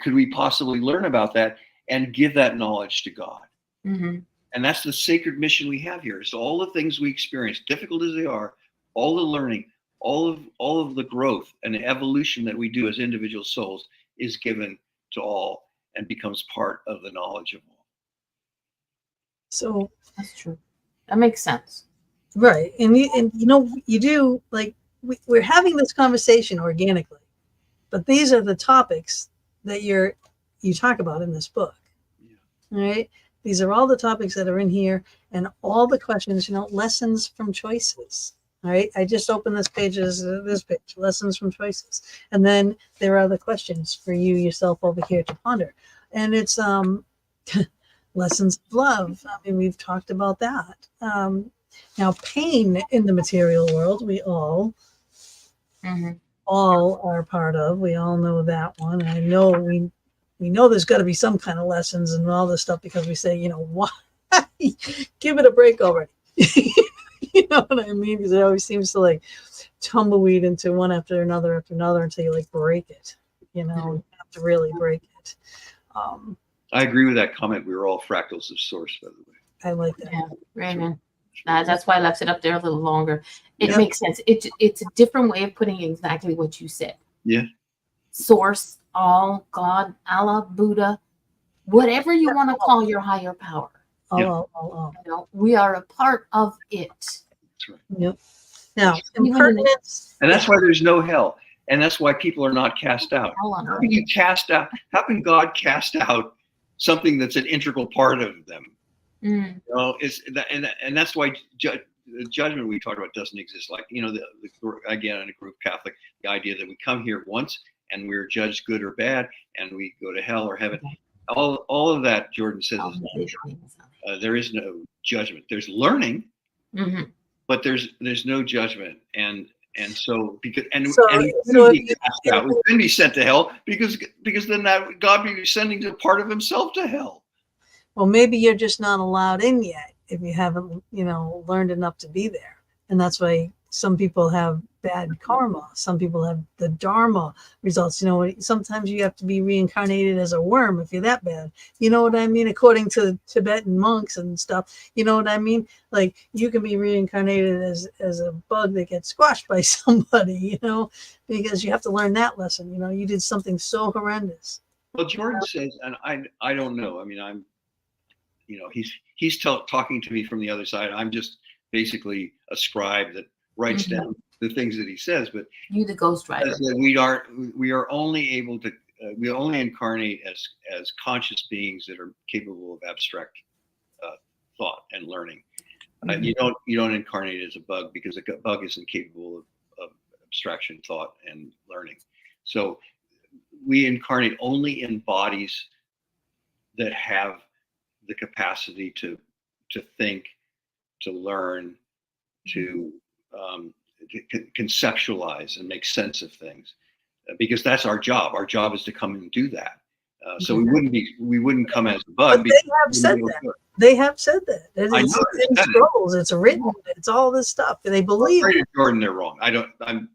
we possibly learn about that and give that knowledge to God. Mm-hmm. And that's the sacred mission we have here. So all the things we experience, difficult as they are, all the learning, all of the growth and the evolution that we do as individual souls is given to all and becomes part of the knowledge of all. So that's true. That makes sense. Right. And you know, you do, like, we're having this conversation organically, but these are the topics that you talk about in this book. Yeah. Right. These are all the topics that are in here, and all the questions, you know, lessons from choices. All right. I just opened this page, lessons from choices. And then there are the questions for you yourself over here to ponder. And it's lessons of love. I mean, we've talked about that. Now, pain in the material world, we all are part of. We all know that one. I know we know there's got to be some kind of lessons and all this stuff, because we say, you know, why? Give it a break already. You know what I mean? Because it always seems to like tumbleweed into one after another until you like break it. You know, you have to really break it. I agree with that comment. We were all fractals of source, by the way. I like that. Yeah, Raymond. That's why I left it up there a little longer. It Yep. makes sense. It's a different way of putting exactly what you said. Yeah. Source, all, God, Allah, Buddha, whatever you want to call your higher power. Oh. You know, we are a part of it. That's right. Yep. Now, Even impertinence. And that's why there's no hell. And that's why people are not cast out. Hold on. How can you cast out? How can God cast out something that's an integral part of them? Mm. You know, and that's why the judgment we talked about doesn't exist. Like, you know, again, in a group Catholic, the idea that we come here once and we're judged good or bad, and we go to hell or heaven. All of that, Jordan says, is not true. There is no judgment. There's learning, but there's no judgment. And so we couldn't be sent to hell because then that God would be sending a part of himself to hell. Well, maybe you're just not allowed in yet if you haven't, you know, learned enough to be there. And that's why some people have bad karma. Some people have the dharma results. You know, sometimes you have to be reincarnated as a worm if you're that bad. You know what I mean? According to Tibetan monks and stuff. You know what I mean? Like, you can be reincarnated as a bug that gets squashed by somebody, you know, because you have to learn that lesson. You know, you did something so horrendous. Well, Jordan says, and I don't know. I mean, you know, he's talking to me from the other side. I'm just basically a scribe that writes down the things that he says. But you, the ghostwriter, we are only able to we only incarnate as conscious beings that are capable of abstract thought and learning. You don't incarnate as a bug, because a bug isn't capable of abstraction, thought, and learning. So we incarnate only in bodies that have the capacity to think, to learn, to conceptualize and make sense of things, because that's our job. Our job is to come and do that. So we wouldn't come as a bug. But they have said that. They have said that. It's in scrolls. It's written. It's all this stuff. They believe. According to Jordan, they're wrong. I'm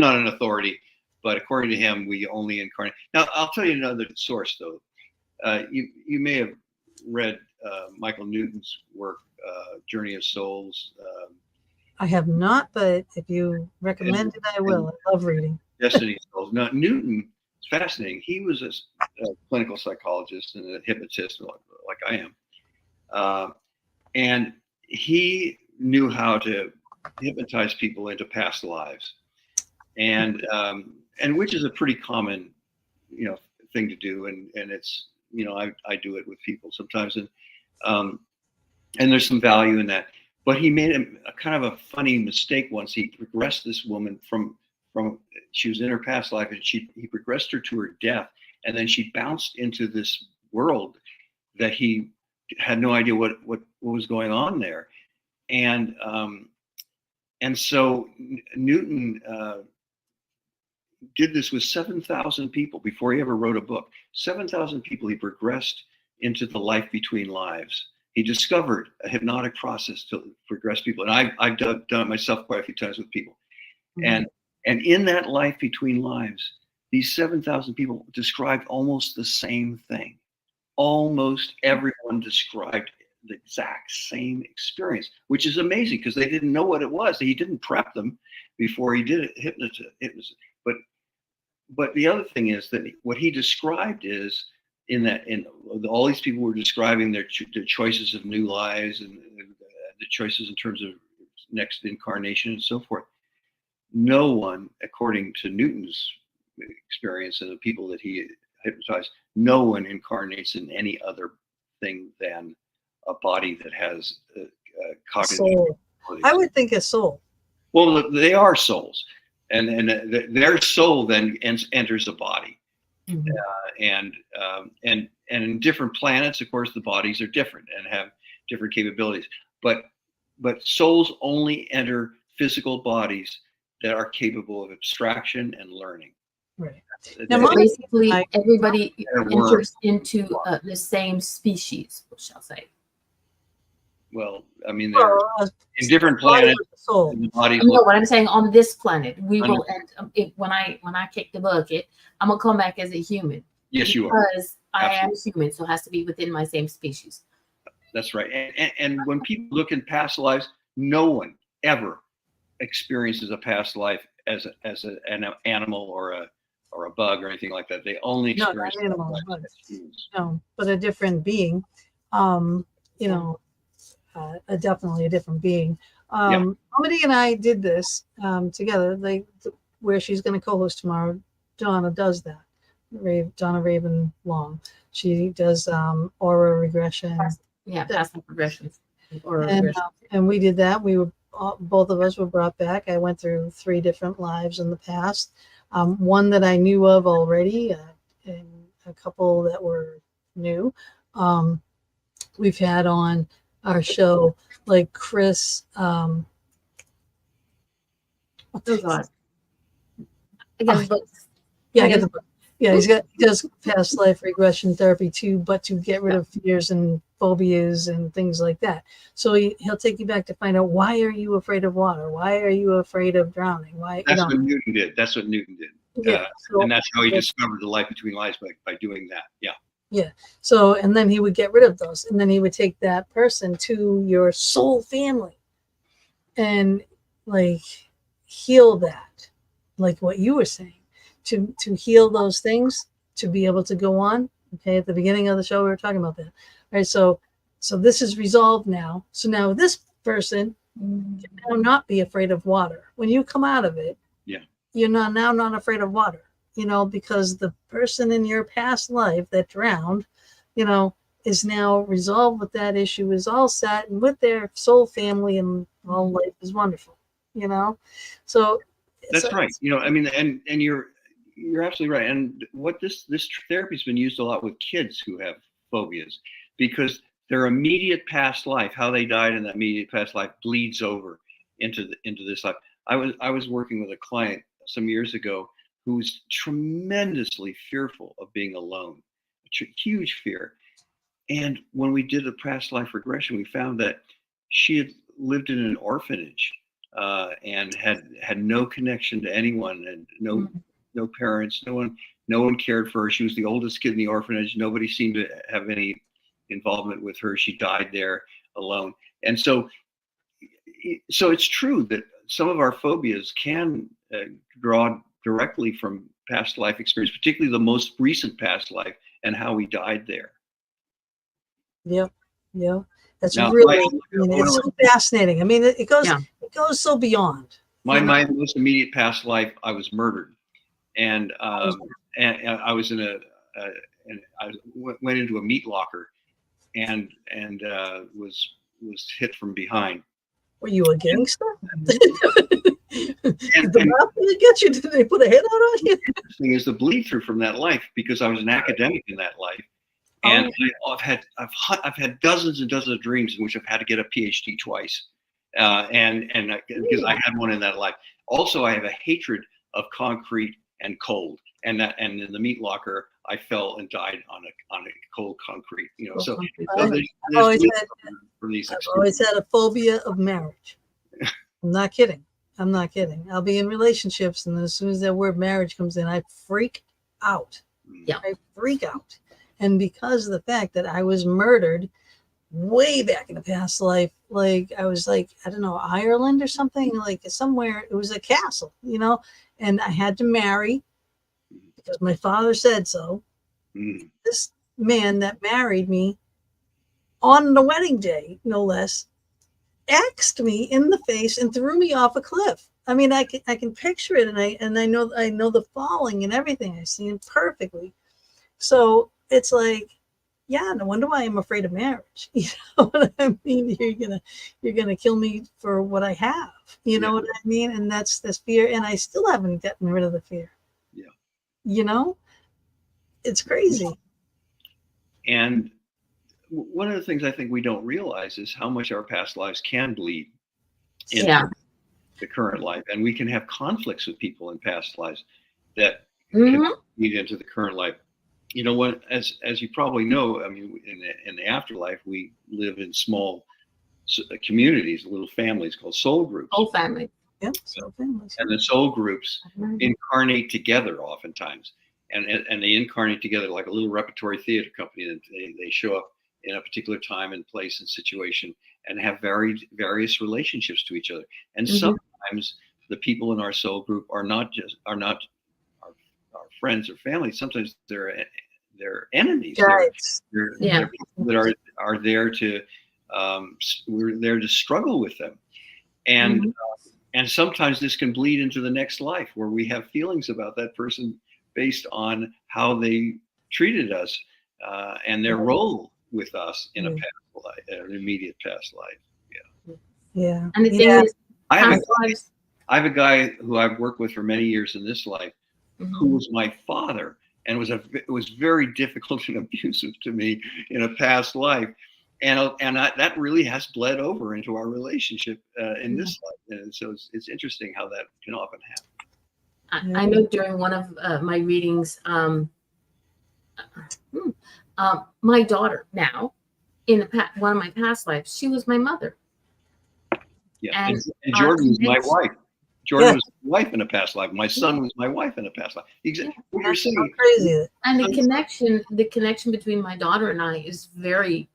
not an authority, but according to him, we only incarnate. Now, I'll tell you another source, though. You may have read Michael Newton's work, Journey of Souls. I have not, but if you recommend it, I will. I love reading. Destiny of Souls. Now, Newton is fascinating. He was a clinical psychologist and a hypnotist, like I am. And he knew how to hypnotize people into past lives. And which is a pretty common, thing to do. And it's, I do it with people sometimes. And there's some value in that. But he made a kind of a funny mistake once. He progressed this woman from she was in her past life, and he progressed her to her death, and then she bounced into this world that he had no idea what was going on there. And so Newton did this with 7,000 people before he ever wrote a book. 7,000 people he progressed into the life between lives. He discovered a hypnotic process to progress people. And I've done it myself quite a few times with people. Mm-hmm. And in that life between lives, these 7,000 people described almost the same thing. Almost everyone described the exact same experience, which is amazing because they didn't know what it was. He didn't prep them before he did hypnosis. But the other thing is that what he described is in all these people were describing their choices of new lives and the choices in terms of next incarnation and so forth. No one, according to Newton's experience and the people that he hypnotized, no one incarnates in any other thing than a body that has cognitive soul. I would think a soul. Well, they are souls, and their soul then enters a body. Mm-hmm. And in different planets, of course, the bodies are different and have different capabilities. But souls only enter physical bodies that are capable of abstraction and learning. Right. Now, basically, everybody enters into the same species, we shall say. well, I mean, they're in different body planets. with the soul. The bodies No, look what I'm saying, on this planet, we On will end. When I kick the bucket, I'm gonna come back as a human. yes, you are. Because I am human, so it has to be within my same species. That's right. And when people look in past lives, no one ever experiences a past life as an animal or a bug or anything like that. They only No, experience not animal, life but as humans. no, but a different being. You know, definitely a different being. Amity and I did this together. Where she's going to co-host tomorrow. Donna does that. Donna Raven Long. She does aura regression. Past life regressions. And we did that. We were both of us were brought back. I went through 3 different lives in the past. One that I knew of already, and a couple that were new. We've had on our show like Chris. Oh God. I got books. Yeah, I get the book. Yeah, he does past life regression therapy too, but to get rid of fears and phobias and things like that. So he'll take you back to find out, why are you afraid of water? Why are you afraid of drowning? Why? That's what Newton did. That's what Newton did. Yeah, and that's how he discovered the life between lives, by doing that. Yeah. Yeah. So, and then he would get rid of those, and then he would take that person to your soul family and like heal that, like what you were saying. To heal those things, to be able to go on. Okay, at the beginning of the show, we were talking about that. All right, so this is resolved now. So now this person can now not be afraid of water. When you come out of it, you're not afraid of water. Because the person in your past life that drowned, is now resolved with that issue, is all set, and with their soul family, and all life is wonderful. So that's right. I mean, and you're absolutely right. And what this therapy has been used a lot with kids who have phobias, because their immediate past life, how they died in that immediate past life, bleeds over into this life. I was working with a client some years ago who's tremendously fearful of being alone, huge fear. And when we did a past life regression, we found that she had lived in an orphanage and had no connection to anyone, and no parents, no one cared for her. She was the oldest kid in the orphanage. Nobody seemed to have any involvement with her. She died there alone. And so it's true that some of our phobias can draw directly from past life experience, particularly the most recent past life and how we died there. Yeah. That's now, it's so fascinating. I mean, it goes so beyond. My most immediate past life, I was murdered. And I was I went into a meat locker and was hit from behind. Were you a gangster? Did the mafia get you? Did they put a hit out on you? The thing is the bleed through from that life, because I was an academic in that life, and I've had dozens and dozens of dreams in which I've had to get a PhD twice, and because I had one in that life. Also, I have a hatred of concrete and cold, and in the meat locker I fell and died on a cold concrete. So I've always had a phobia of marriage. I'm not kidding. I'll be in relationships, and as soon as that word marriage comes in, I freak out. I freak out. And because of the fact that I was murdered way back in the past life, like I was like, I don't know, Ireland or something, like somewhere, it was a castle, and I had to marry because my father said so. This man that married me on the wedding day, no less, axed me in the face and threw me off a cliff. I mean, I can picture it, and I know the falling and everything. I see it perfectly. So it's like, yeah, no wonder why I'm afraid of marriage. You know what I mean? You're gonna kill me for what I have. You know what I mean? And that's this fear, and I still haven't gotten rid of the fear. Yeah. It's crazy. And one of the things I think we don't realize is how much our past lives can bleed into the current life, and we can have conflicts with people in past lives that can bleed into the current life. As you probably know, I mean, in the afterlife, we live in small communities, little families called soul groups. Whole family. Yep. So families. And the soul groups incarnate together oftentimes. And they incarnate together like a little repertory theater company. That they show up in a particular time and place and situation and have various relationships to each other. And sometimes the people in our soul group are not our friends or family. Sometimes they're enemies. Right. They're people that are there to we're there to struggle with them. And and sometimes this can bleed into the next life where we have feelings about that person based on how they treated us and their role with us in a past life, an immediate past life. Yeah. And the thing is, I have a guy who I've worked with for many years in this life, who was my father, and it was very difficult and abusive to me in a past life. And that really has bled over into our relationship in this life. And so it's interesting how that can often happen. I know during one of my readings, my daughter now, in one of my past lives, she was my mother. Yeah, and Jordan was my wife. Jordan was my wife in a past life. My son was my wife in a past life. Exactly. What you're saying. Crazy. And the connection between my daughter and I is very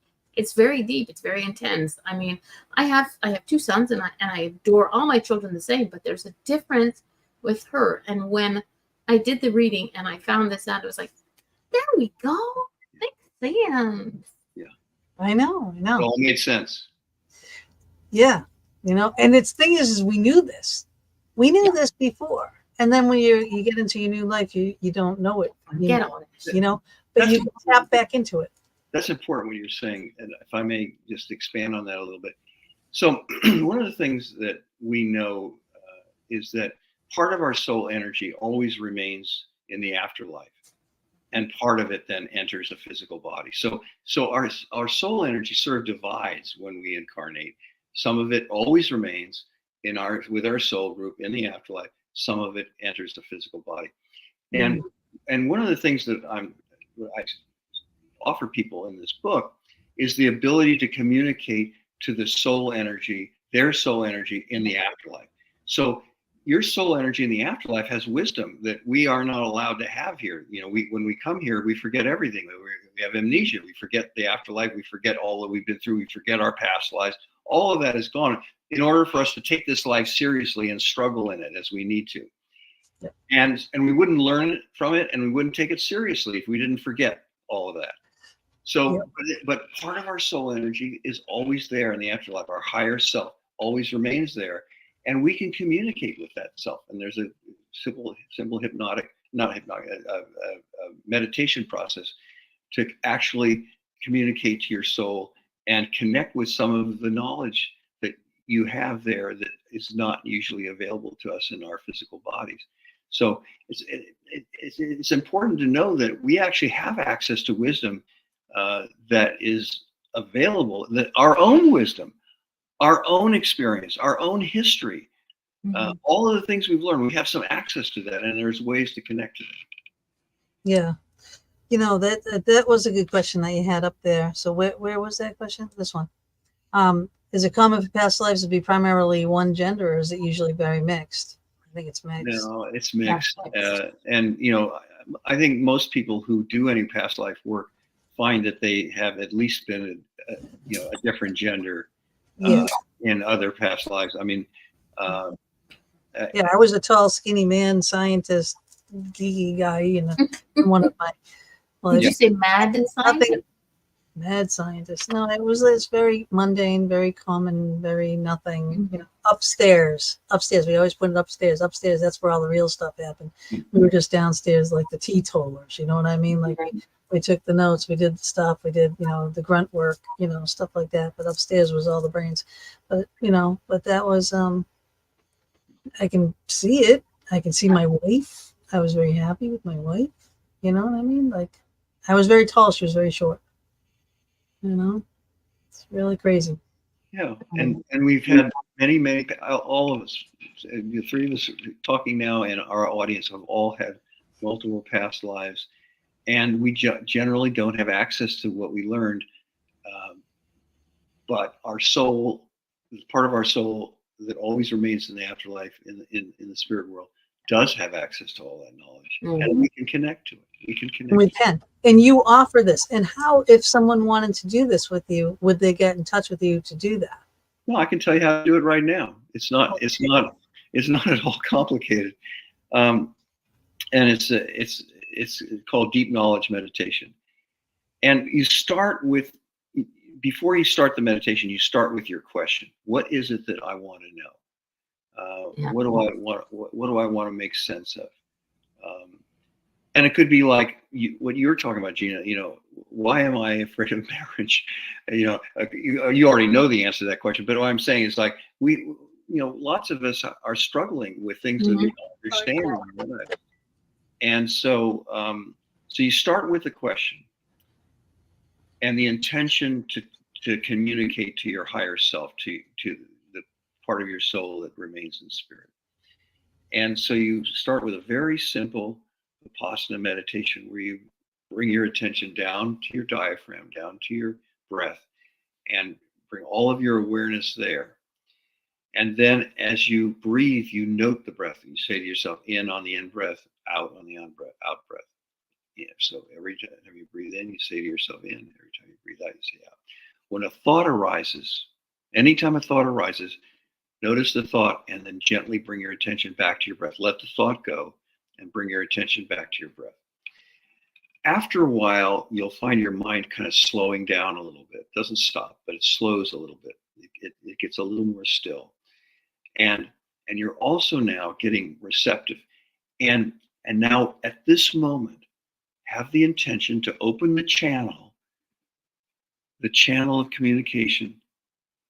deep. It's very intense. I mean, I have 2 sons, and I adore all my children the same, but there's a difference with her. And when I did the reading and I found this out, it was like, there we go. Makes sense. Yeah. I know. It all made sense. Yeah. And its thing is we knew this. We knew this before. And then when you get into your new life, you don't know it. Get on it. But you tap back into it. That's important what you're saying. And if I may just expand on that a little bit. So one of the things that we know is that part of our soul energy always remains in the afterlife. And part of it then enters a physical body. So our soul energy sort of divides when we incarnate. Some of it always remains with our soul group in the afterlife. Some of it enters the physical body. And one of the things that I offer people in this book is the ability to communicate to the soul energy, their soul energy in the afterlife. So your soul energy in the afterlife has wisdom that we are not allowed to have here. When we come here, we forget everything. We have amnesia. We forget the afterlife. We forget all that we've been through. We forget our past lives. All of that is gone in order for us to take this life seriously and struggle in it as we need to. Yeah. And we wouldn't learn from it, and we wouldn't take it seriously if we didn't forget all of that. So, but part of our soul energy is always there in the afterlife. Our higher self always remains there, and we can communicate with that self. And there's a simple meditation process to actually communicate to your soul and connect with some of the knowledge that you have there that is not usually available to us in our physical bodies. So it's important to know that we actually have access to wisdom that is available, that our own wisdom, our own experience, our own history, all of the things we've learned, we have some access to that, and there's ways to connect to that. Yeah. That was a good question that you had up there. So where was that question? This one. Is it common for past lives to be primarily one gender, or is it usually very mixed? I think it's mixed. No, it's mixed. And I think most people who do any past life work find that they have at least been a different gender in other past lives. I mean, I was a tall, skinny man, scientist, geeky guy, in one of my. Well, did you say mad scientist? Mad scientist. No, it's very mundane, very common, very nothing. Upstairs. We always put it upstairs. Upstairs, that's where all the real stuff happened. We were just downstairs like the teetotalers. You know what I mean? Like we took the notes, we did the stuff, we did the grunt work, stuff like that. But upstairs was all the brains. But but that was I can see it. I can see my wife. I was very happy with my wife. You know what I mean? Like I was very tall. She was very short. It's really crazy. Yeah, and we've had many, all of us, the three of us talking now, and our audience have all had multiple past lives, and we generally don't have access to what we learned. but our soul, part of our soul that always remains in the afterlife, in the spirit world, does have access to all that knowledge, and we can connect to it. We can connect. We can. And you offer this. And how, if someone wanted to do this with you, would they get in touch with you to do that? No, I can tell you how to do it right now. It's not at all complicated. And it's called deep knowledge meditation. And you start with, before you start the meditation, you start with your question. What is it that I want to know? What do I want to make sense of? And it could be like what you were talking about, Gina. Why am I afraid of marriage? You already know the answer to that question. But what I'm saying is, like, lots of us are struggling with things that we don't understand. And so you start with the question and the intention to communicate to your higher self, to the part of your soul that remains in spirit. And so you start with a very simple Vipassana meditation where you bring your attention down to your diaphragm, down to your breath, and bring all of your awareness there. And then as you breathe, you note the breath. You say to yourself, in on the in breath, out on the out breath. Yeah, so every time you breathe in, you say to yourself in. Every time you breathe out, you say out. When a thought arises, anytime a thought arises, notice the thought and then gently bring your attention back to your breath. Let the thought go and bring your attention back to your breath. After a while, you'll find your mind kind of slowing down a little bit. It doesn't stop, but it slows a little bit. It gets a little more still. And you're also now getting receptive. And now at this moment, have the intention to open the channel of communication,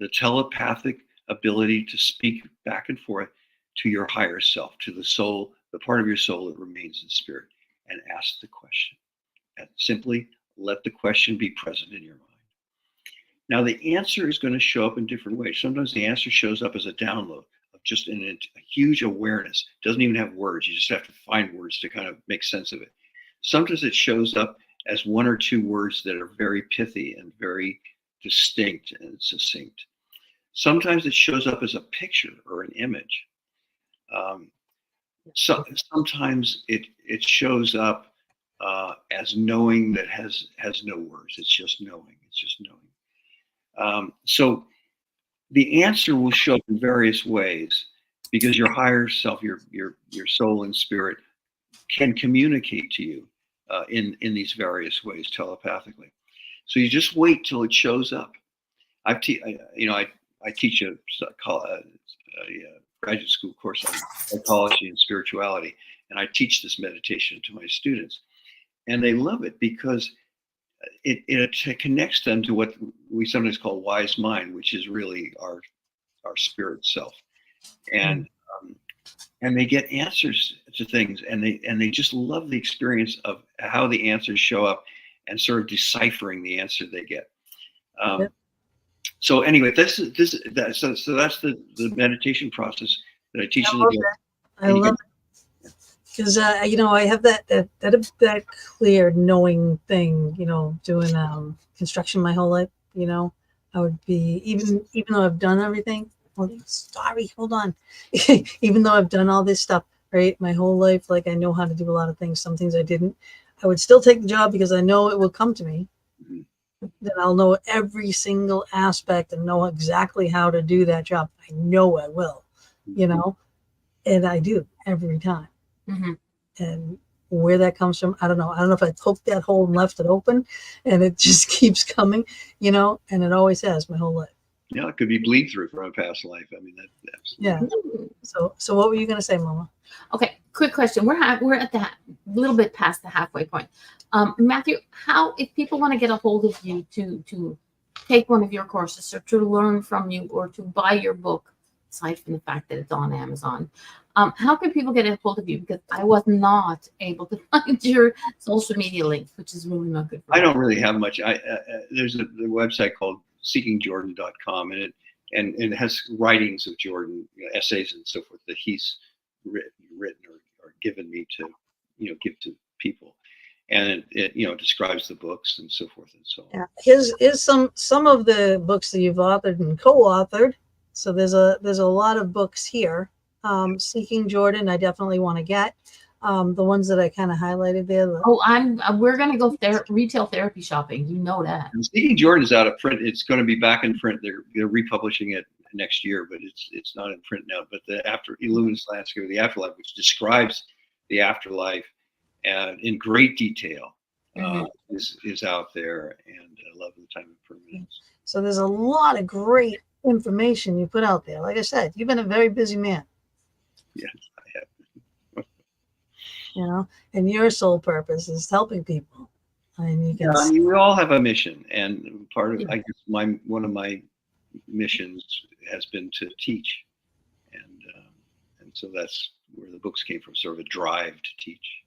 the telepathic ability to speak back and forth to your higher self, to the soul, the part of your soul that remains in spirit, and ask the question. And simply let the question be present in your mind. Now, the answer is going to show up in different ways. Sometimes the answer shows up as a download of just a huge awareness. It doesn't even have words. You just have to find words to kind of make sense of it. Sometimes it shows up as one or two words that are very pithy and very distinct and succinct. Sometimes it shows up as a picture or an image. Sometimes it shows up as knowing that has no words. It's just knowing. It's just knowing. So the answer will show up in various ways because your higher self, your soul and spirit, can communicate to you in these various ways telepathically. So you just wait till it shows up. I teach a graduate school course on psychology and spirituality, and I teach this meditation to my students, and they love it because it connects them to what we sometimes call wise mind, which is really our spirit self, and they get answers to things, and they just love the experience of how the answers show up and sort of deciphering the answer they get. So anyway, so that's the meditation process that I teach. I love it because I have that clear knowing thing. Doing construction my whole life. I would be even though I've done everything. Hold on. Even though I've done all this stuff, right, my whole life, like I know how to do a lot of things. Some things I didn't. I would still take the job because I know it will come to me. Then I'll know every single aspect and know exactly how to do that job. I know I will, and I do every time. And where that comes from, I don't know. I don't know if I poked that hole and left it open and it just keeps coming, and it always has my whole life. Yeah, it could be bleed through from a past life. I mean, that's yeah. So what were you going to say, Mama? Okay, quick question. We're at that little bit past the halfway point. Matthew, how, if people want to get a hold of you to take one of your courses or to learn from you or to buy your book, aside from the fact that it's on Amazon, how can people get a hold of you? Because I was not able to find your social media links, which is really not good for I don't really have much. There's a website called seekingjordan.com, and it has writings of Jordan, essays and so forth that he's written or given me to give to people. and it describes the books and so forth and so on. Yeah. Here's some of the books that you've authored and co-authored. So there's a lot of books here. Seeking Jordan, I definitely want to get. The ones that I kind of highlighted there. We're gonna go retail therapy shopping. You know that. And Seeking Jordan is out of print. It's going to be back in print. They're republishing it next year, but it's not in print now. But the Illuminous Landscape of the Afterlife, which describes the afterlife and in great detail, is out there, and Love of the Time of Permanence. So there's a lot of great information you put out there. Like I said, you've been a very busy man. Yes, I have. And your sole purpose is helping people. We all have a mission, and part of I guess one of my missions has been to teach, and so that's where the books came from, sort of a drive to teach.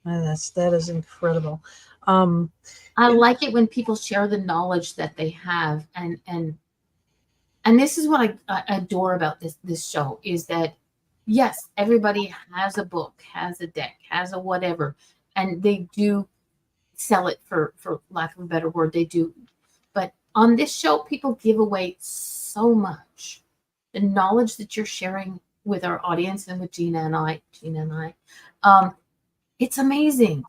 That is incredible. I like it when people share the knowledge that they have, and this is what I adore about this show, is that yes, everybody has a book, has a deck, has a whatever, and they do sell it for lack of a better word, they do. But on this show, people give away so much. The knowledge that you're sharing with our audience and with Gina and I, it's amazing.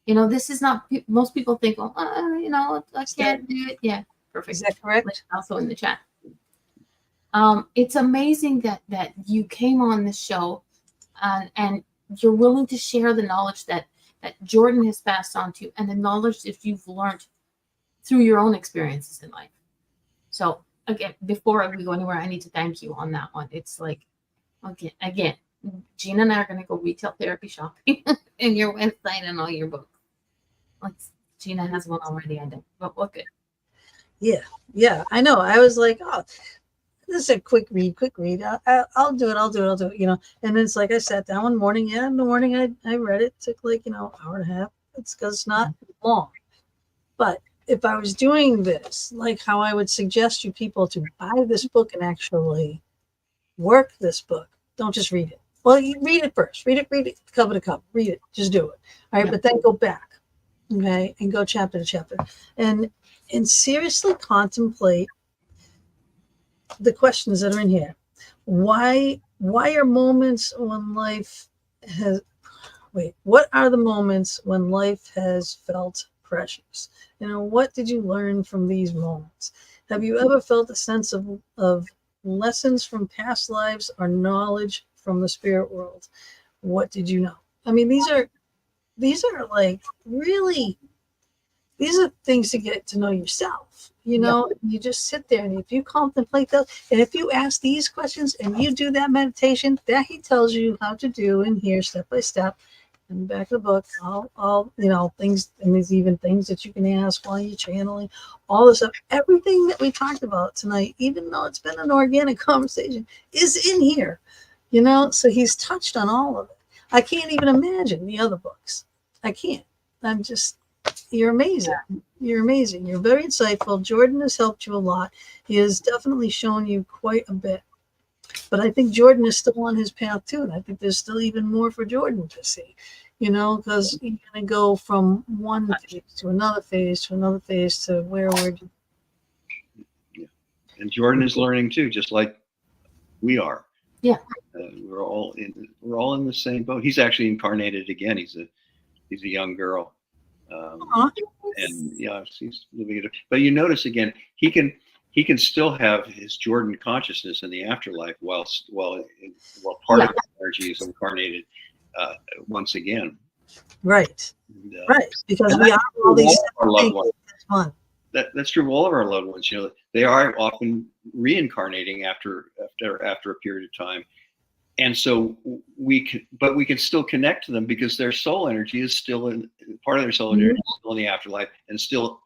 This is not, most people think, I can't do it. Yeah, perfect. Is that correct? Also in the chat. It's amazing that you came on this show and you're willing to share the knowledge that Jordan has passed on to you, and the knowledge that you've learned through your own experiences in life. So again, before we go anywhere, I need to thank you on that one. It's like, again, Gina and I are going to go retail therapy shopping in your website and all your books. Gina has one already, I think, but look good. Yeah, I know. I was like, oh, this is a quick read. I'll do it. And it's like I sat down one morning. Yeah, in the morning I read it. It took hour and a half. It's because it's not long. But if I was doing this, like how I would suggest you people to buy this book and actually work this book, don't just read it. Well, you read it first. Read it cover to cover. Read it. Just do it. All right, but then go back, okay, and go chapter to chapter, and seriously contemplate the questions that are in here. Why are moments when life has what are the moments when life has felt precious? What did you learn from these moments? Have you ever felt a sense of lessons from past lives or knowledge from the spirit world? What did you know? I mean, these are like really, these are things to get to know yourself. You just sit there, and if you contemplate those, and if you ask these questions and you do that meditation that he tells you how to do in here step by step in the back of the book, all things, and there's even things that you can ask while you're channeling, all this stuff, everything that we talked about tonight, even though it's been an organic conversation, is in here, so he's touched on all of it. I can't even imagine the other books. I can't. You're amazing. You're amazing. You're very insightful. Jordan has helped you a lot. He has definitely shown you quite a bit. But I think Jordan is still on his path too. And I think there's still even more for Jordan to see, because you're going to go from one phase to another phase to where we're. Yeah. And Jordan is learning too, just like we are. Yeah. We're all in the same boat. He's actually incarnated again. He's a young girl. And he's living it. But you notice again, he can still have his Jordan consciousness in the afterlife while part of his energy is incarnated once again. Right. Right. Because we are all these loved ones. That's true of all of our loved ones. They are often reincarnating after a period of time. And so we can still connect to them because their soul energy is still part of their soul energy is still in the afterlife and still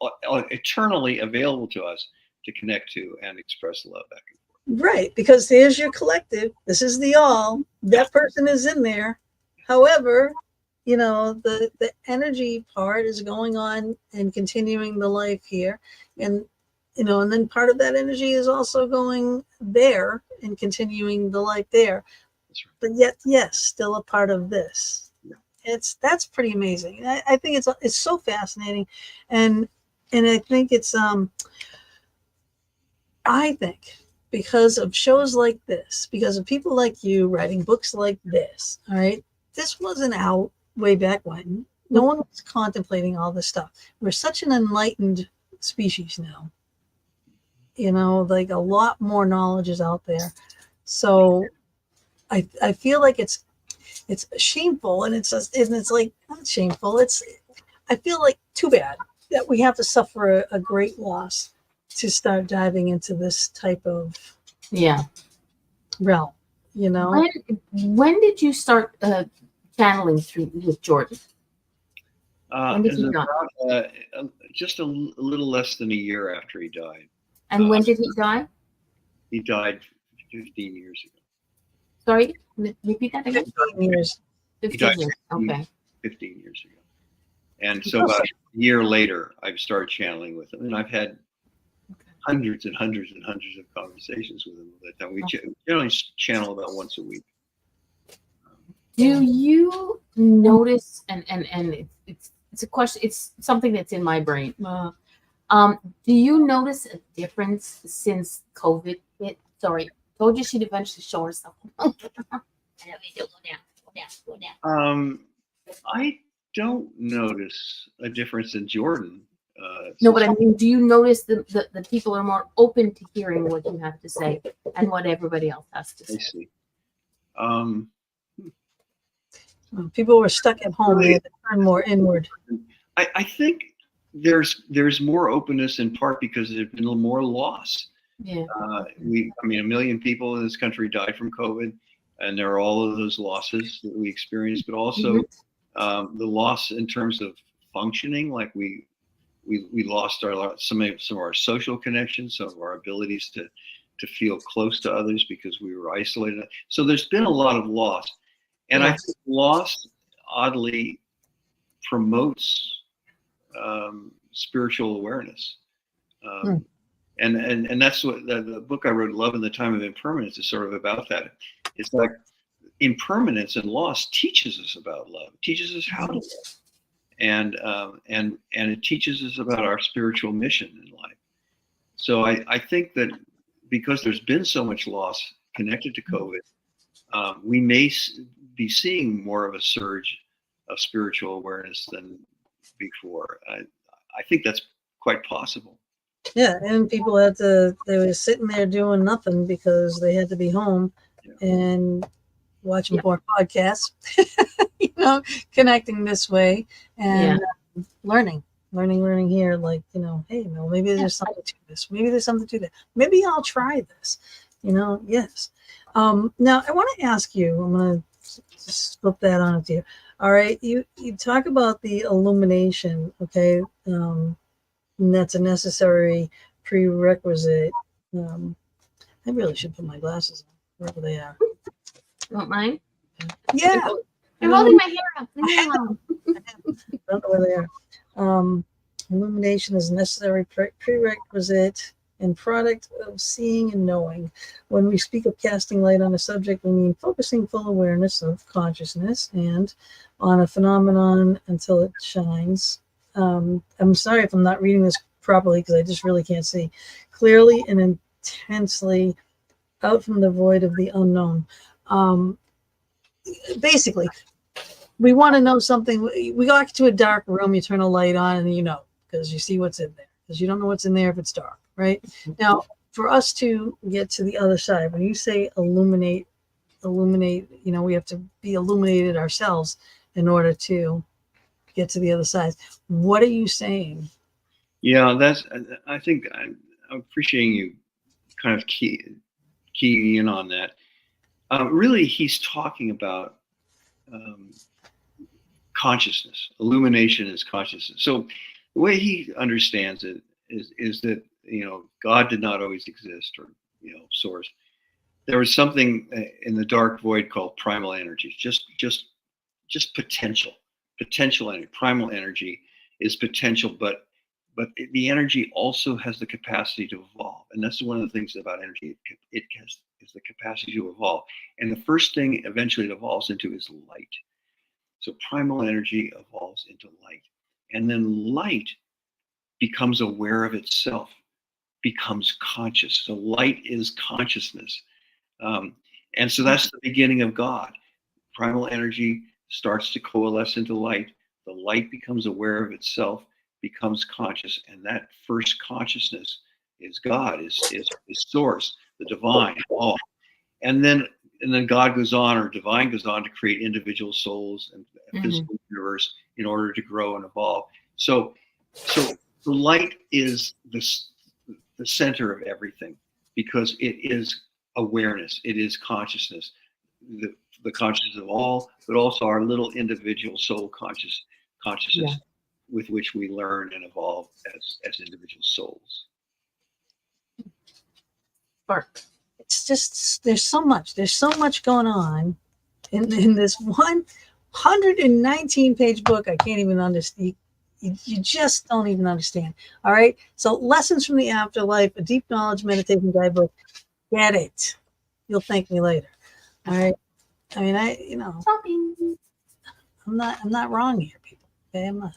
eternally available to us to connect to and express love back and forth. Right, because there's your collective. This is the all. That person is in there. However, the energy part is going on and continuing the life here, and and then part of that energy is also going there and continuing the life there. But yet, yes, still a part of this. That's pretty amazing. I think it's so fascinating, and I think it's I think because of shows like this, because of people like you writing books like this, all right, this wasn't out way back when. No one was contemplating all this stuff. We're such an enlightened species now. Like a lot more knowledge is out there. So I feel like it's shameful, and it's like not shameful. I feel like too bad that we have to suffer a great loss to start diving into this type of realm. When did you start channeling through with Jordan? When did he die? Just a little less than a year after he died. And when did he die? He died 15 years ago. Sorry, repeat that again. 15 years. 15 years. Okay. 15 years ago. And so about a year later, I started channeling with him, and I've had hundreds and hundreds and hundreds of conversations with him at that time. We generally channel about once a week. Do you notice, and it's a question, it's something that's in my brain. Do you notice a difference since COVID hit? Sorry, told you she'd eventually show herself. I don't notice a difference in Jordan. No, but I mean, do you notice the people are more open to hearing what you have to say and what everybody else has to say? I see. People were stuck at home. They had to turn more inward. I think there's more openness in part because there's been more loss. Yeah. A million people in this country died from COVID, and there are all of those losses that we experienced, but also the loss in terms of functioning. Like we lost some of our social connections, some of our abilities to feel close to others because we were isolated. So there's been a lot of loss. And I think loss oddly promotes spiritual awareness. And that's what the book I wrote, Love in the Time of Impermanence, is sort of about that. It's like impermanence and loss teaches us about love, teaches us how to love. And it teaches us about our spiritual mission in life. So I think that because there's been so much loss connected to COVID, we may be seeing more of a surge of spiritual awareness than before. I think that's quite possible. Yeah, and people they were sitting there doing nothing because they had to be home and watching more podcasts, connecting this way and learning here, like, hey, maybe there's something to this. Maybe there's something to that. Maybe I'll try this, yes. Now I want to ask you, I'm going to just flip that on to you. All right. You talk about the illumination. Okay. And that's a necessary prerequisite. I really should put my glasses on wherever they are. You want mine? Yeah. I'm holding my hair up. Leave me alone. I don't know where they are. Illumination is a necessary prerequisite and product of seeing and knowing. When we speak of casting light on a subject, we mean focusing full awareness of consciousness and on a phenomenon until it shines. I'm sorry if I'm not reading this properly because I just really can't see clearly and intensely out from the void of the unknown. Basically, we want to know something. We go to a dark room, you turn a light on, and because you see what's in there, because you don't know what's in there if it's dark, right? Now, for us to get to the other side, when you say illuminate, we have to be illuminated ourselves in order to get to the other side. What are you saying? Yeah, I think I'm appreciating you kind of keying in on that. Really, he's talking about consciousness. Illumination is consciousness. So the way he understands it is that God did not always exist, or source. There was something in the dark void called primal energy, just potential energy. Primal energy is potential, but the energy also has the capacity to evolve, and that's one of the things about energy. It has the capacity to evolve, and the first thing eventually it evolves into is light. So primal energy evolves into light. And then light becomes aware of itself, becomes conscious. So light is consciousness. And so that's the beginning of God. Primal energy starts to coalesce into light. The light becomes aware of itself, becomes conscious, and that first consciousness is God, is source, the divine, all. And then God goes on, or divine goes on, to create individual souls and a physical universe in order to grow and evolve. So the light is the center of everything, because it is awareness, it is consciousness, the consciousness of all, but also our little individual soul consciousness with which we learn and evolve as individual souls. It's just, there's so much going on in this 119-page book. I can't even understand. You just don't even understand. All right. So Lessons from the Afterlife, a deep knowledge meditation guidebook. Get it. You'll thank me later. All right. I mean, I'm not wrong here, people. Okay, I'm not.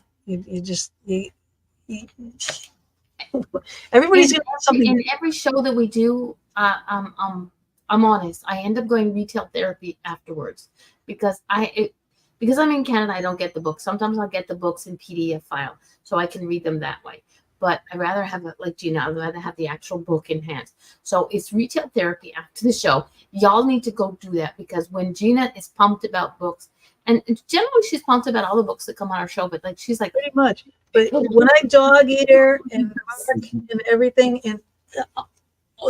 Everybody's gonna have something. In every show that we do, I'm honest. I end up going retail therapy afterwards because I'm in Canada. I don't get the books. Sometimes I'll get the books in PDF file so I can read them that way. But I'd rather have it like Gina. I'd rather have the actual book in hand. So it's retail therapy after the show. Y'all need to go do that, because when Gina is pumped about books, and generally she's pumped about all the books that come on our show, but like she's like pretty much. But when I dog eat her and everything, and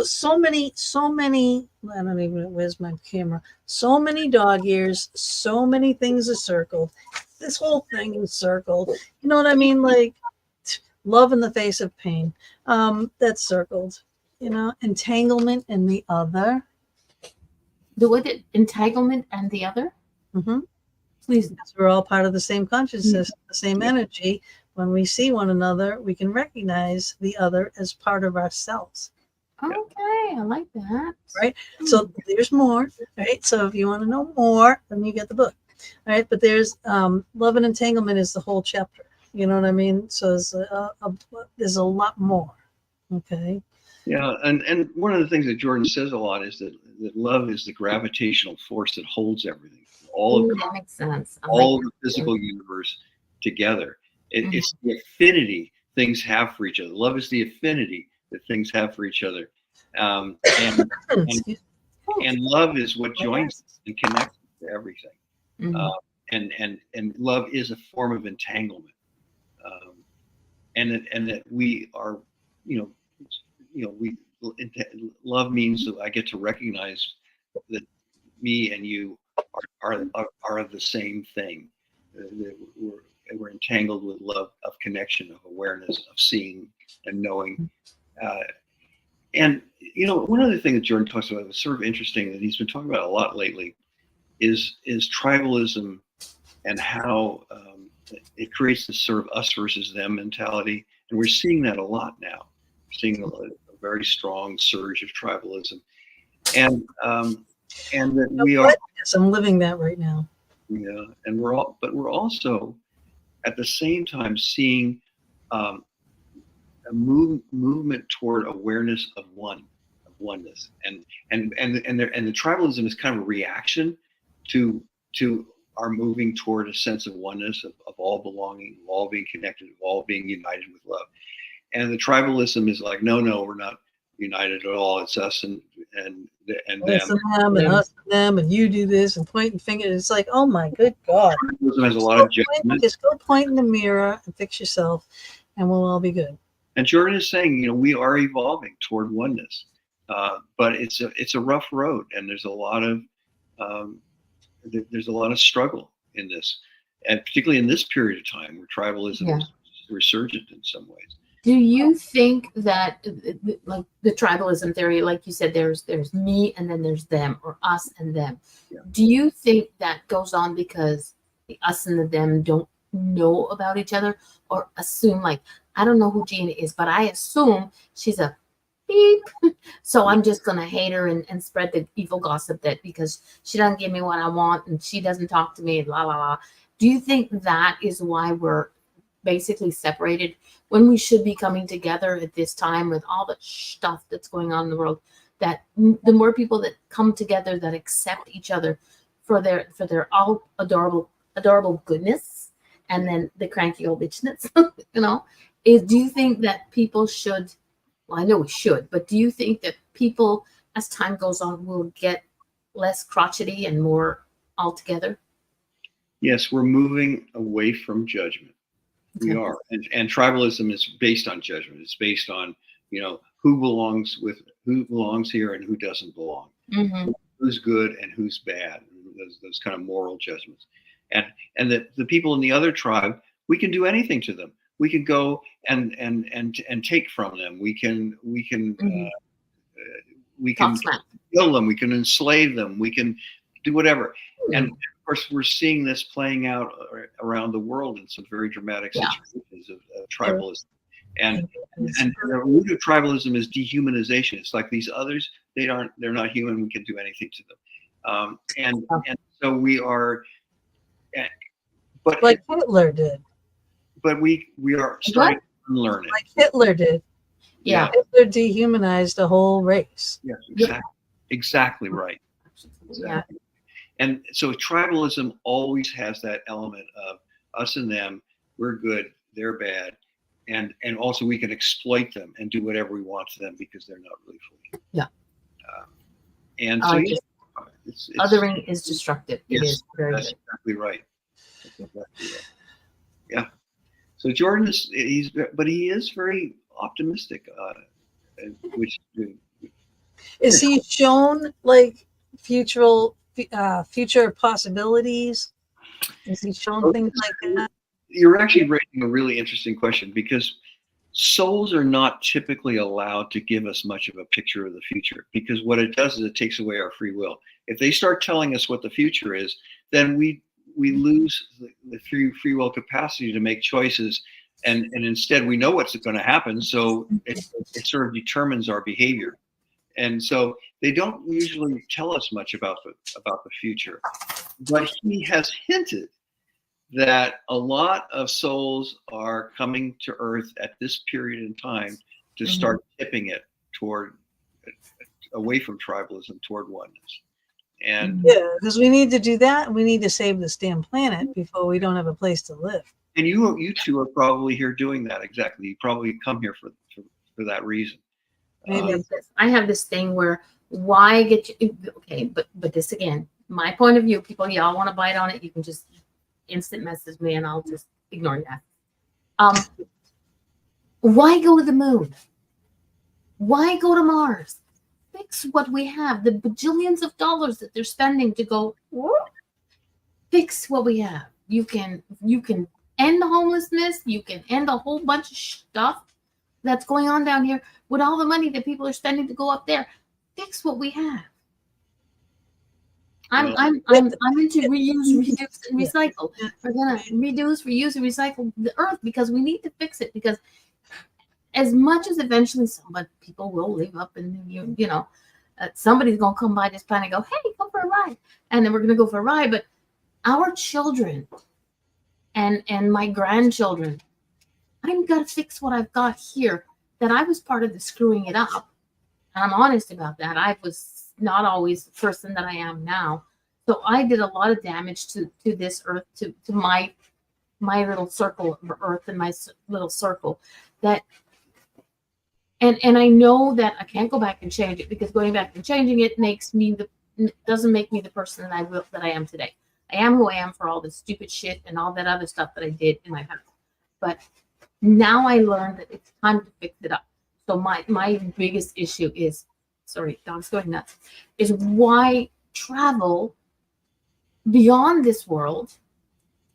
so many, I don't even, where's my camera? So many dog ears, so many things are circled. This whole thing is circled. You know what I mean? Like, love in the face of pain. That's circled. You know, entanglement and the other. The word entanglement and the other? Mm-hmm. Please. Because we're all part of the same consciousness, the same energy. When we see one another, we can recognize the other as part of ourselves. Okay, I like that. Right? So there's more. Right? So if you want to know more, then you get the book. Right? But there's love and entanglement is the whole chapter. You know what I mean? So there's a lot more. Okay. Yeah, and one of the things that Jordan says a lot is that love is the gravitational force that holds everything, that makes sense. All the physical universe together. It's the affinity things have for each other. Love is the affinity that things have for each other, and love is what joins us and connects us to everything. And love is a form of entanglement, and that we are, love means that I get to recognize that me and you are the same thing. We're entangled with love of connection, of awareness, of seeing and knowing. And one other thing that Jordan talks about that's sort of interesting, that he's been talking about a lot lately, is tribalism, and how it creates this sort of us versus them mentality. And we're seeing that a lot now. We're seeing a very strong surge of tribalism, and that we are. Yes, I'm living that right now. Yeah, and we're also at the same time seeing a movement toward awareness of oneness, and the tribalism is kind of a reaction to our moving toward a sense of oneness, of all belonging, of all being connected, of all being united with love. And the tribalism is like, no, we're not united at all. It's us and them. Us and us and them, and you do this and pointing fingers. It's like, oh my good God. Tribalism has a lot of judgment. Just go point in the mirror and fix yourself, and we'll all be good. And Jordan is saying, we are evolving toward oneness, but it's a rough road, and there's a lot of struggle in this, and particularly in this period of time where tribalism is resurgent in some ways. Do you think that, like the tribalism theory, like you said, there's me and then there's them, or us and them? Yeah. Do you think that goes on because the us and the them don't know about each other, or assume, like, I don't know who Gina is, but I assume she's a beep, so I'm just gonna hate her and spread the evil gossip that because she doesn't give me what I want and she doesn't talk to me, la la la, Do you think that is why we're basically separated when we should be coming together at this time with all the stuff that's going on in the world? That the more people that come together that accept each other for their all adorable goodness, and then the cranky old bitchness, do you think that people should? Well, I know we should, but do you think that people, as time goes on, will get less crotchety and more all together? Yes, we're moving away from judgment. We are, and tribalism is based on judgment. It's based on who belongs here and who doesn't belong, who's good and who's bad. Those kind of moral judgments, and the people in the other tribe, we can do anything to them. We can go and take from them. We can kill them. We can enslave them. We can do whatever. And of course, we're seeing this playing out around the world in some very dramatic situations of tribalism. And the root of tribalism is dehumanization. It's like these others, they're not human. We can do anything to them. And so we are, but like Hitler did. But we are starting to unlearn it. Like Hitler did. Yeah. Hitler dehumanized the whole race. Yes, exactly right. Exactly. Yeah. And so tribalism always has that element of us and them. We're good, they're bad, and also we can exploit them and do whatever we want to them because they're not really free. Yeah. And so it's othering is destructive. Yes, it is very that's good. exactly right. Yeah. So Jordan he is very optimistic, which is he shown like future possibilities? Is he shown things like that? You're actually raising a really interesting question, because souls are not typically allowed to give us much of a picture of the future, because what it does is it takes away our free will. If they start telling us what the future is, then we lose the free will capacity to make choices, and instead we know what's going to happen, so it sort of determines our behavior. And so they don't usually tell us much about the future, but he has hinted that a lot of souls are coming to Earth at this period in time to start tipping it away from tribalism toward oneness. And yeah, because we need to do that. We need to save this damn planet before we don't have a place to live. And you two are probably here doing that. Exactly. You probably come here for that reason. Maybe I have this thing where why get you okay, but this again, my point of view, people y'all want to bite on it, you can just instant message me and I'll just ignore that. Why go to the moon? Why go to Mars? Fix what we have. The bajillions of dollars that they're spending to go fix what we have. You can end the homelessness. You can end a whole bunch of stuff that's going on down here with all the money that people are spending to go up there. Fix what we have. I'm into reuse, reduce, and recycle. We're gonna reduce, reuse, and recycle the earth because we need to fix it. Because as much as eventually people will live up, and somebody's gonna come by this planet and go, "Hey, come for a ride," and then we're gonna go for a ride. But our children and my grandchildren, I'm gonna fix what I've got here. That I was part of the screwing it up, and I'm honest about that. I was not always the person that I am now. So I did a lot of damage to this earth, to my little circle of earth and my little circle that, and I know that I can't go back and change it, because going back and changing it doesn't make me the person that I am today. I am who I am for all the stupid shit and all that other stuff that I did in my past. But now I learned that it's time to fix it up. So my biggest issue is, sorry, dog's going nuts, is why travel beyond this world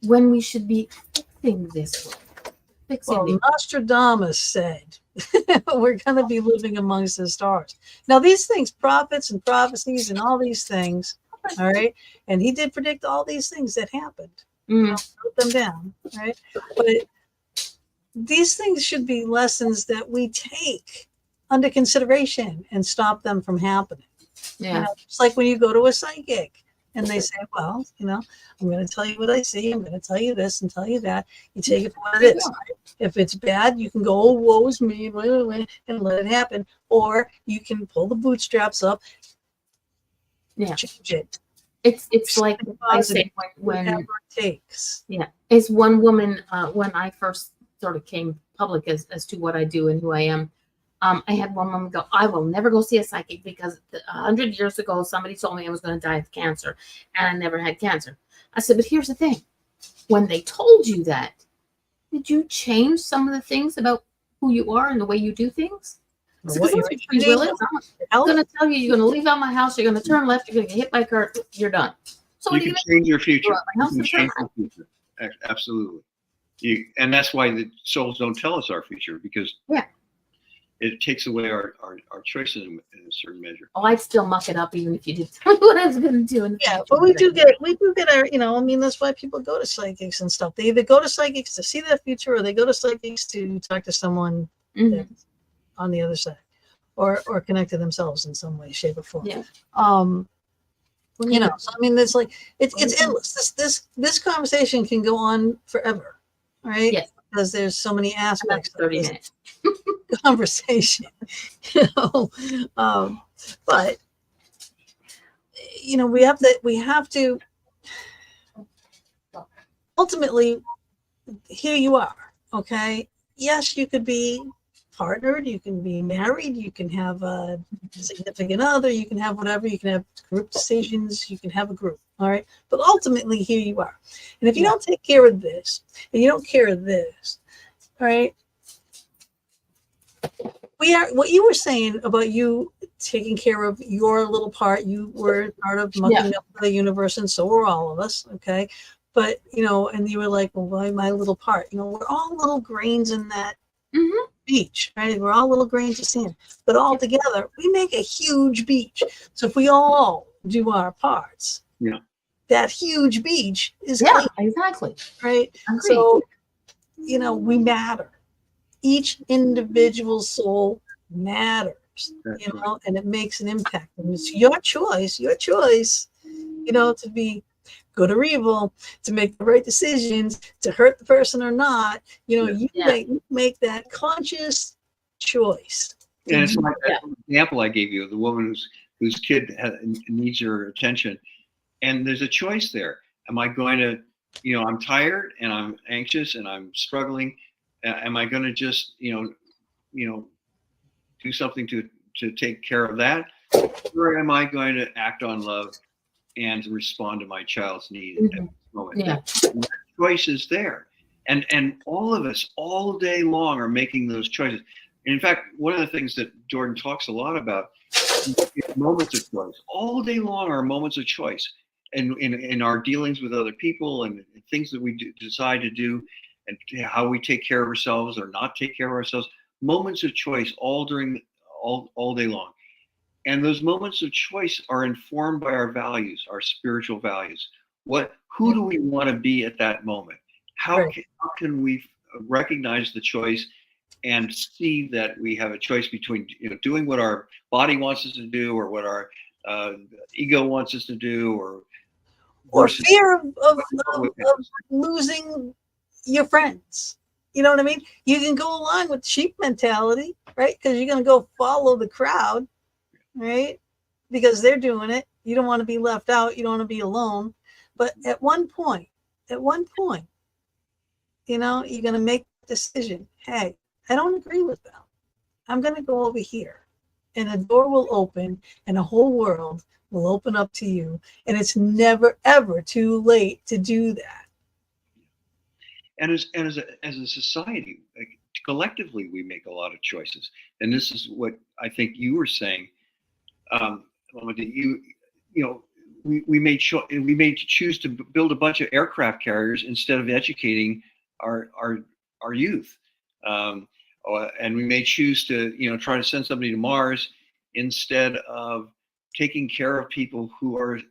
when we should be fixing this world. Well, Nostradamus said we're going to be living amongst the stars. Now, these things, prophets and prophecies and all these things, all right? And he did predict all these things that happened. Wrote them down, right? But these things should be lessons that we take under consideration and stop them from happening. Yeah. It's like when you go to a psychic, And they say, well, I'm going to tell you what I see. I'm going to tell you this and tell you that. You take it for what it is. Right? If it's bad, you can go, oh, woe is me, and let it happen. Or you can pull the bootstraps up, change it. It's like I say when whatever it takes. Yeah. It's one woman, when I first sort of came public as to what I do and who I am, I had one woman go, I will never go see a psychic because 100 years ago, somebody told me I was going to die of cancer and I never had cancer. I said, but here's the thing. When they told you that, did you change some of the things about who you are and the way you do things? I'm going to tell you, you're going to leave out my house, you're going to turn left, you're going to get hit by a car, you're done. So you can change your future. You can change your future. Absolutely. And that's why the souls don't tell us our future, because it takes away our choices in a certain measure. Oh, I'd still muck it up even if you did tell me what I was going to do. Yeah, but we do get our, that's why people go to psychics and stuff. They either go to psychics to see their future, or they go to psychics to talk to someone that's on the other side, or connect to themselves in some way, shape, or form. Yeah. So it's like it's endless. This conversation can go on forever, right? Yes. Because there's so many aspects of 30 minutes conversation, but we have to ultimately, here you are, okay? Yes, you could be partnered, you can be married, you can have a significant other, you can have whatever, you can have group decisions, you can have a group, all right? But ultimately, here you are. And if you don't take care of this, and you don't care of this, all right? What you were saying about you taking care of your little part, you were part of mucking up the universe, and so were all of us, okay? But, and you were like, well, why my little part? We're all little grains in that beach, right? We're all little grains of sand, but all together we make a huge beach. So if we all do our parts, that huge beach is clean, exactly, right? Agreed. So we matter. Each individual soul matters. And it makes an impact. And it's your choice, to be good or evil, to make the right decisions, to hurt the person or not. You make that conscious choice. And it's like that example I gave you, the woman whose kid needs your attention. And there's a choice there. Am I going to, I'm tired and I'm anxious and I'm struggling. Am I going to just, do something to take care of that? Or am I going to act on love and respond to my child's need at this moment? Yeah. That choice is there. And all of us all day long are making those choices. And in fact, one of the things that Jordan talks a lot about is moments of choice. All day long are moments of choice. And in our dealings with other people and things that we decide to do, and how we take care of ourselves or not take care of ourselves, moments of choice all day long. And those moments of choice are informed by our values, our spiritual values. Who do we want to be at that moment? How can we recognize the choice and see that we have a choice between doing what our body wants us to do, or what our ego wants us to do, or fear of losing your friends. You know what I mean? You can go along with sheep mentality, right? Because you're going to go follow the crowd, right? Because they're doing it. You don't want to be left out. You don't want to be alone. But at one point, you're going to make a decision. Hey, I don't agree with them. I'm going to go over here, and a door will open, and a whole world will open up to you. And it's never, ever too late to do that. And as a society, collectively, we make a lot of choices. And this is what I think you were saying. We may choose to build a bunch of aircraft carriers instead of educating our youth, and we may choose to try to send somebody to Mars instead of taking care of people who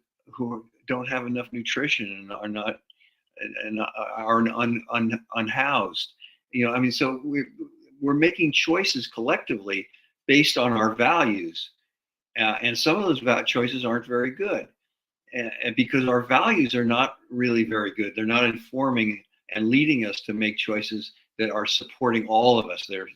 don't have enough nutrition and are not. And are unhoused, so we're making choices collectively based on our values, and some of those choices aren't very good. and because our values are not really very good. They're not informing and leading us to make choices that are supporting all of us. They're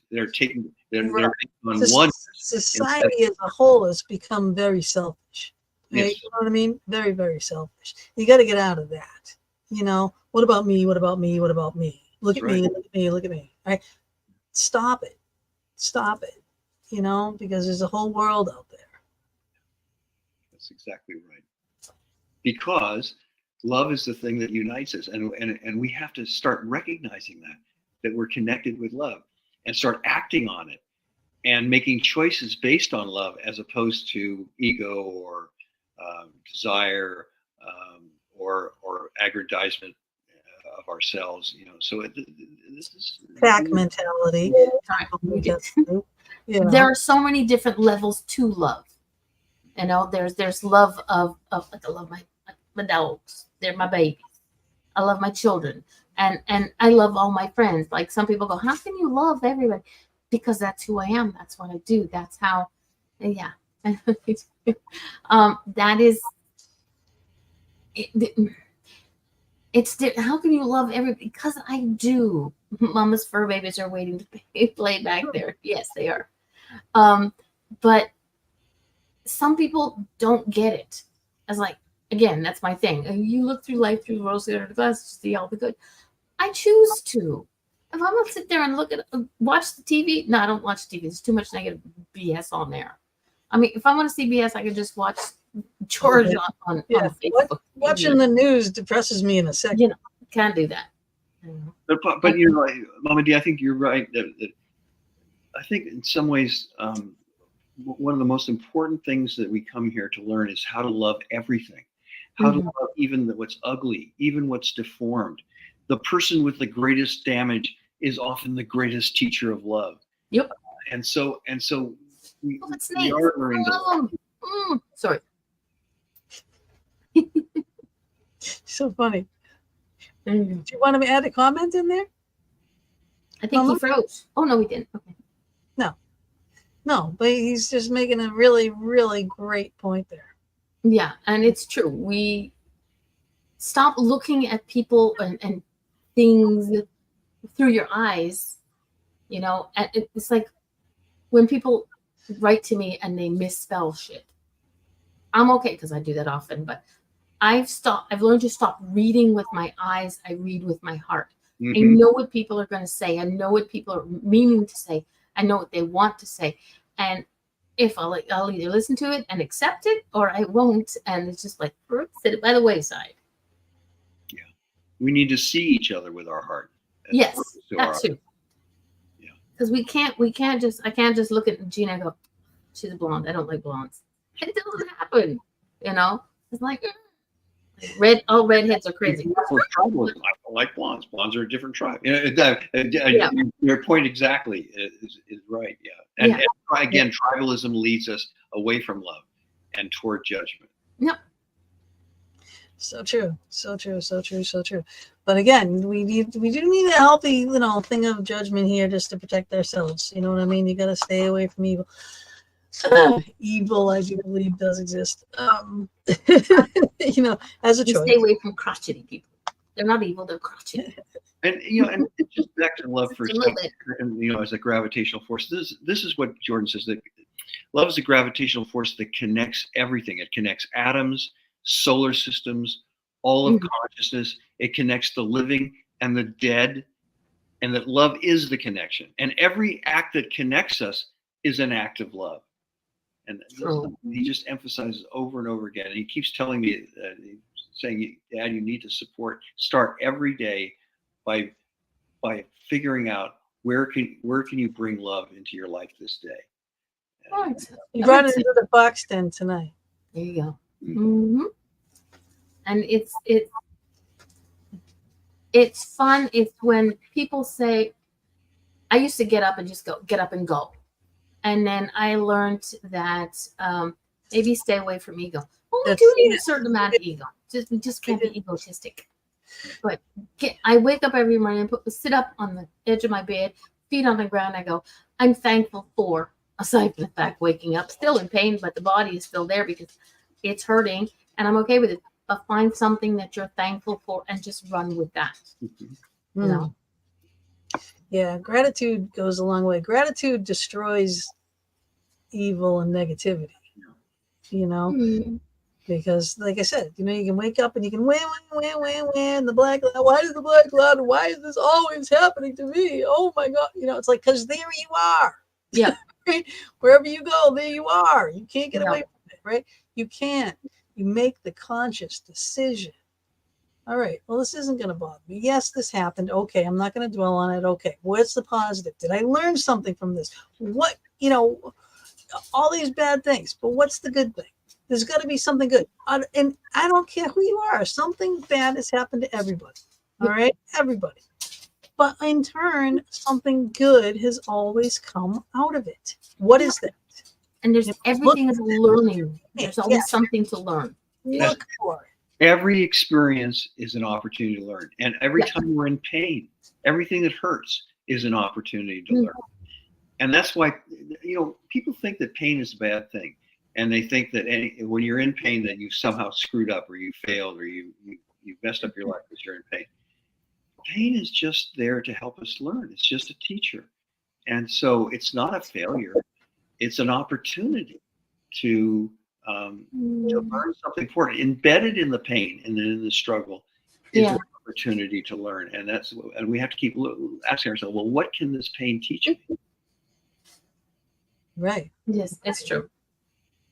Right. on one. Society as a whole has become very selfish. Right? Yes. You know what I mean? Very, very selfish. You got to get out of that. What about me? What about me? What about me? Look at me, look at me, look at me. Right? Stop it. Stop it. Because there's a whole world out there. That's exactly right. Because love is the thing that unites us, and we have to start recognizing that we're connected with love and start acting on it and making choices based on love as opposed to ego or desire or aggrandizement of ourselves. So this is pack mentality. There are so many different levels to love. There's love of like I love my dogs. They're my babies. I love my children, and I love all my friends. Like some people go, how can you love everybody? Because that's who I am. That's what I do. That's how. Yeah. That is. It's how can you love everybody? Because I do. Mama's fur babies are waiting to play back there. Yes, they are. But some people don't get it. As like, again, that's my thing. You look through life through rose-colored glasses to see all the good. I choose to. If I'm gonna sit there and watch the TV, no, I don't watch TV. There's too much negative BS on there. I mean, if I want to see BS, I can just watch George on Facebook. Watching the news depresses me in a second. Can't do that. But Mama D, I think you're right. That I think in some ways, one of the most important things that we come here to learn is how to love everything, how to love even what's ugly, even what's deformed. The person with the greatest damage is often the greatest teacher of love. Yep. And so we we are learning to love. Sorry. So funny. Do you want to add a comment in there? I think he froze. Oh no, we didn't. Okay. No, but he's just making a really, really great point there. Yeah, and it's true. We stop looking at people and things through your eyes, and it's like when people write to me and they misspell shit. I'm okay because I do that often, but I've learned to stop reading with my eyes. I read with my heart. I know what people are going to say. I know what people are meaning to say. I know what they want to say. And if I'll either listen to it and accept it or I won't. And it's just like, sit it by the wayside. Yeah. We need to see each other with our heart. Yes, that too. Yeah. Because I can't just look at Gina and go, she's a blonde. I don't like blondes. It doesn't happen. It's like, all redheads are crazy. I don't like blondes. Blondes are a different tribe. Your point exactly is right. Yeah. And again, tribalism leads us away from love and toward judgment. Yep. So true. So true. So true. So true. But again, we do need a healthy, thing of judgment here just to protect ourselves. You know what I mean? You got to stay away from evil. Evil, I do believe, does exist. As a choice. Stay away from crotchety people. They're not evil; they're crotchety. And and just back to love for a second, and as a gravitational force. This is what Jordan says, that love is a gravitational force that connects everything. It connects atoms, solar systems, all of consciousness. It connects the living and the dead, and that love is the connection. And every act that connects us is an act of love. And he just emphasizes over and over again. And he keeps telling me, saying, Dad, you need to start every day by figuring out where can you bring love into your life this day. You brought it into the box den tonight. There you go. And it's fun. It's when people say, I used to get up and go. And then I learned that maybe stay away from ego. Well, we do need a certain amount of ego. We just can't be egotistic. But I wake up every morning and sit up on the edge of my bed, feet on the ground. I go, I'm thankful for, aside from the fact waking up, still in pain, but the body is still there because it's hurting. and I'm okay with it. But find something that you're thankful for and just run with that. You know? Yeah, gratitude goes a long way. Gratitude destroys evil and negativity, you know, because like I said, you know, you can wake up and you can win, the black cloud. Why is the black cloud? Why is this always happening to me? Oh my God. You know, it's like, because there you are. Yeah. Right? Wherever you go, there you are. You can't get away from it, right? You can't. You make the conscious decision. All right, well, this isn't going to bother me. Yes, this happened. Okay, I'm not going to dwell on it. Okay, what's the positive? Did I learn something from this? What, you know, all these bad things, but what's the good thing? There's got to be something good. And I don't care who you are. Something bad has happened to everybody. All right, everybody. But in turn, something good has always come out of it. What is that? And there's everything is learning. There's always something to learn. Look for it. Every experience is an opportunity to learn. And every time we're in pain, everything that hurts is an opportunity to learn. And that's why, you know, people think that pain is a bad thing. And they think that when you're in pain, that you somehow screwed up or you failed or you messed up your life because you're in pain. Pain is just there to help us learn. It's just a teacher. And so it's not a failure. It's an opportunity to learn something important. Embedded in the pain and in the struggle is an opportunity to learn. And we have to keep asking ourselves, well, what can this pain teach me? Right. Yes, it's true.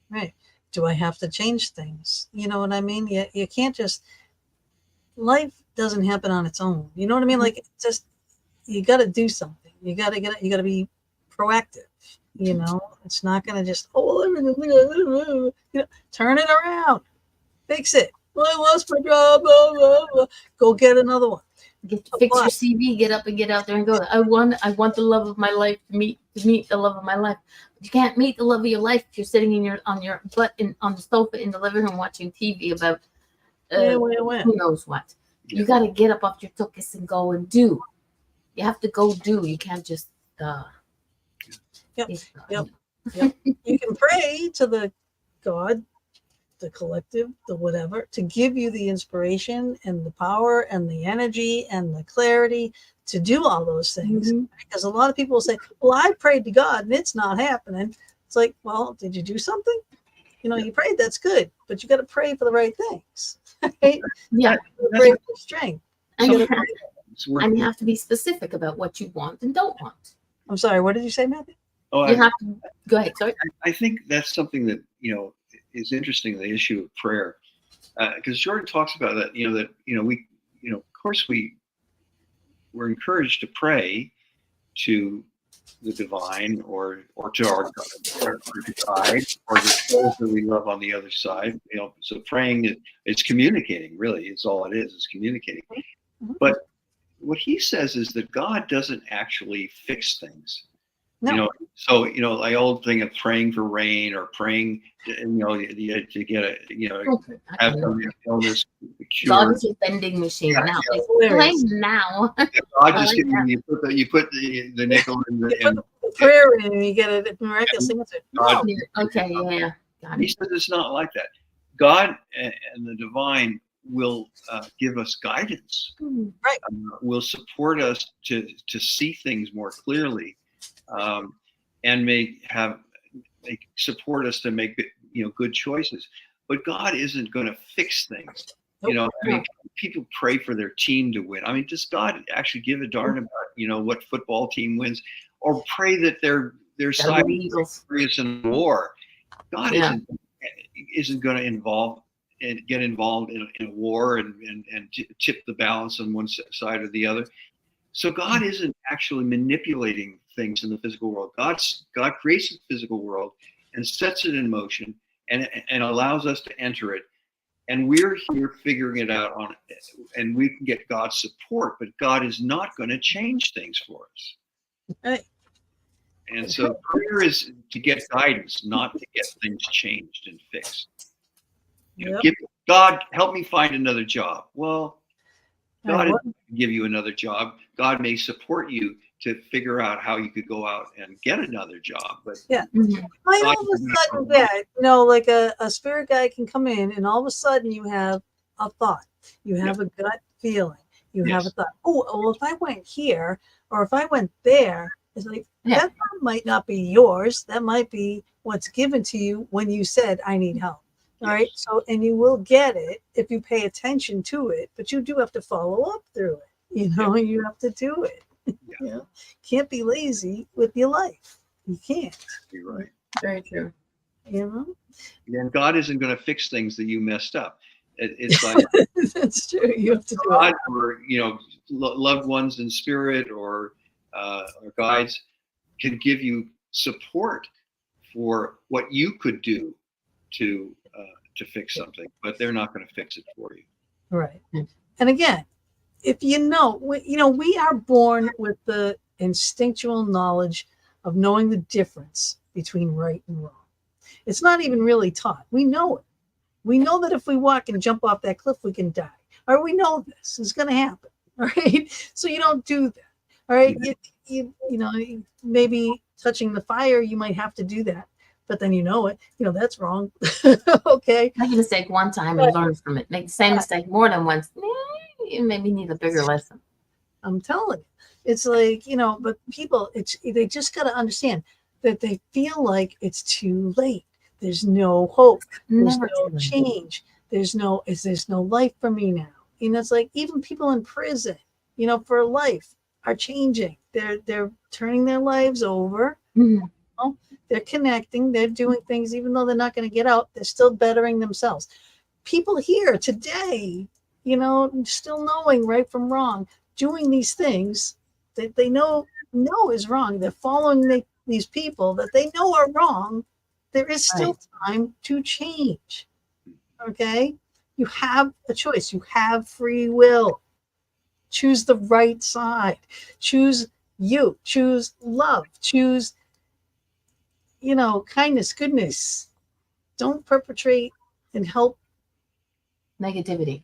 Right. Do I have to change things? You know what I mean? You can't just, life doesn't happen on its own. You know what I mean? Like, it's just, you got to do something. You got to be proactive. You know, it's not going to just, you know, turn it around, fix it. Well, I lost my job. Blah, blah, blah. Go get another one. Fix your CV. Get up and get out there and go. I want the love of my life to meet the love of my life. But you can't meet the love of your life if you're sitting on your butt on the sofa in the living room watching TV about who knows what. You got to get up off your tuchus and go and do. You have to go do. You can't just. Yep. You can pray to the God, the collective, the whatever, to give you the inspiration and the power and the energy and the clarity to do all those things. Because a lot of people will say, well, I prayed to God and it's not happening. It's like, well, did you do something? You know, you prayed, that's good, but you got to pray for the right things. Right? Yeah. Pray for strength. And you have to be specific about what you want and don't want. I'm sorry, what did you say, Matthew? Oh, you have to go ahead. Sorry. I think that's something that, you know, is interesting, the issue of prayer, because Jordan talks about that. Of course we're encouraged to pray to the divine or to our guide or the souls that we love on the other side. You know, so praying it's communicating. Really, it's all it is. It's communicating. But what he says is that God doesn't actually fix things. No. You know, so, you know, the old thing of praying for rain or praying, to get a, have some illness cured. God is a vending machine now. Pray now. God just you put the nickel in the prayer in and you get a miraculous answer. Okay, yeah. He says it's not like that. God and the divine will give us guidance. Right. Will support us to see things more clearly. And support us to make good choices. But God isn't going to fix things. You know, I mean, people pray for their team to win. I mean, does God actually give a darn about what football team wins, or pray that their side is victorious in war? God isn't going to get involved in a war and tip the balance on one side or the other. So God isn't actually manipulating things in the physical world. God creates the physical world and sets it in motion and allows us to enter it. And we're here figuring it out and we can get God's support, but God is not going to change things for us. Right. And so prayer is to get guidance, not to get things changed and fixed. God, help me find another job. Well, God isn't going to give you another job. God may support you to figure out how you could go out and get another job. But yeah, Mhm. I all of a sudden get, like a spirit guy can come in, and all of a sudden you have a thought, you have a gut feeling, you have a Yes. thought. Oh, well, if I went here or if I went there, it's like that thought might not be yours. That might be what's given to you when you said, "I need help." All right. So, and you will get it if you pay attention to it, but you do have to follow up through it. You have to do it. Can't be lazy with your life. You can't. You're right. Very true. And God isn't going to fix things that you messed up. It's like that's true. You have to do God, it. or loved ones in spirit, or guides can give you support for what you could do to fix something, but they're not going to fix it for you. Right. And again, if we are born with the instinctual knowledge of knowing the difference between right and wrong. It's not even really taught. We know it. We know that if we walk and jump off that cliff, we can die. Or we know this is going to happen. All right. So you don't do that. All right. You maybe touching the fire, you might have to do that. But then that's wrong. Okay. Make a mistake one time and learn from it. Make the same mistake more than once. You maybe need a bigger lesson. I'm telling you. It's like, but people, they just got to understand that they feel like it's too late. There's no hope. There's no change. There's no life for me now. It's like even people in prison, for life are changing. They're turning their lives over. Mm-hmm. They're connecting. They're doing things, even though they're not going to get out. They're still bettering themselves. People here today, still knowing right from wrong, doing these things that they know is wrong. They're following these people that they know are wrong. There is still time to change. Okay? You have a choice. You have free will. Choose the right side. Choose you. Choose love. Choose, kindness, goodness. Don't perpetrate and help negativity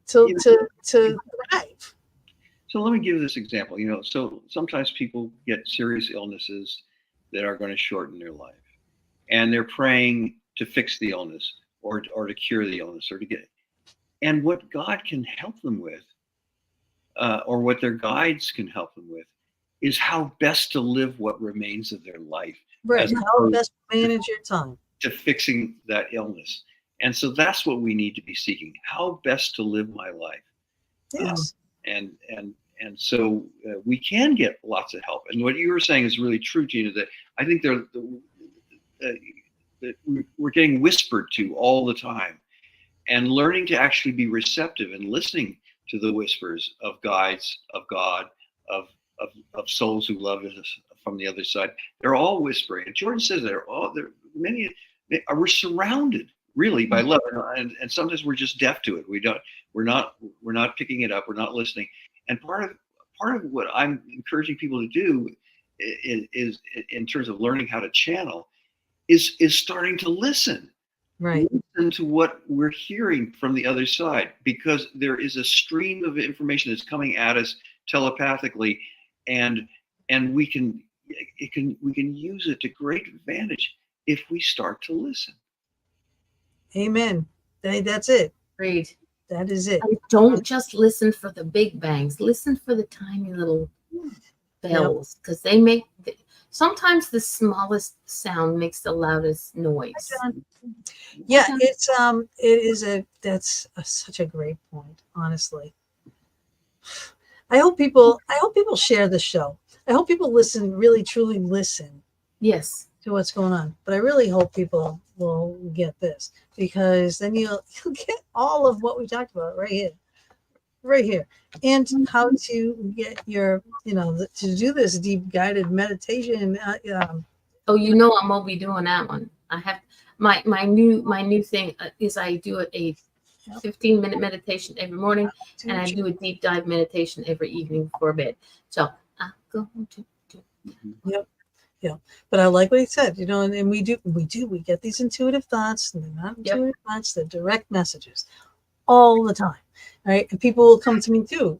to thrive. So let me give you this example. So sometimes people get serious illnesses that are going to shorten their life, and they're praying to fix the illness or to cure the illness or to get it. And what God can help them with, or what their guides can help them with, is how best to live what remains of their life. Right. How best manage your time to fixing that illness. And so that's what we need to be seeking. How best to live my life. Yes. And so we can get lots of help. And what you were saying is really true, Gina, that I think that we're getting whispered to all the time, and learning to actually be receptive and listening to the whispers of guides, of God, of souls who love us from the other side. They're all whispering. And Jordan says we're surrounded really by love, and sometimes we're just deaf to it. We're not picking it up. We're not listening. And part of what I'm encouraging people to do is in terms of learning how to channel is starting to listen. Right. Listen to what we're hearing from the other side, because there is a stream of information that's coming at us telepathically, and we can use it to great advantage if we start to listen. Amen. That's it. Great. That is it. And don't just listen for the big bangs. Listen for the tiny little bells, because they make. Sometimes the smallest sound makes the loudest noise. Yeah, that's such a great point. Honestly, I hope people share the show. I hope people listen, really truly listen. Yes. To what's going on. But I really hope people will get this, because then you'll get all of what we talked about right here, and how to get your, to do this deep guided meditation. I won't be doing that one. I have my new thing is I do a 15-minute meditation every morning, and I do a deep dive meditation every evening before bed. So I'm going to do. Yep. Yeah, but I like what he said, and we get these intuitive thoughts, and they're not intuitive thoughts, they're direct messages all the time, right? And people will come to me too,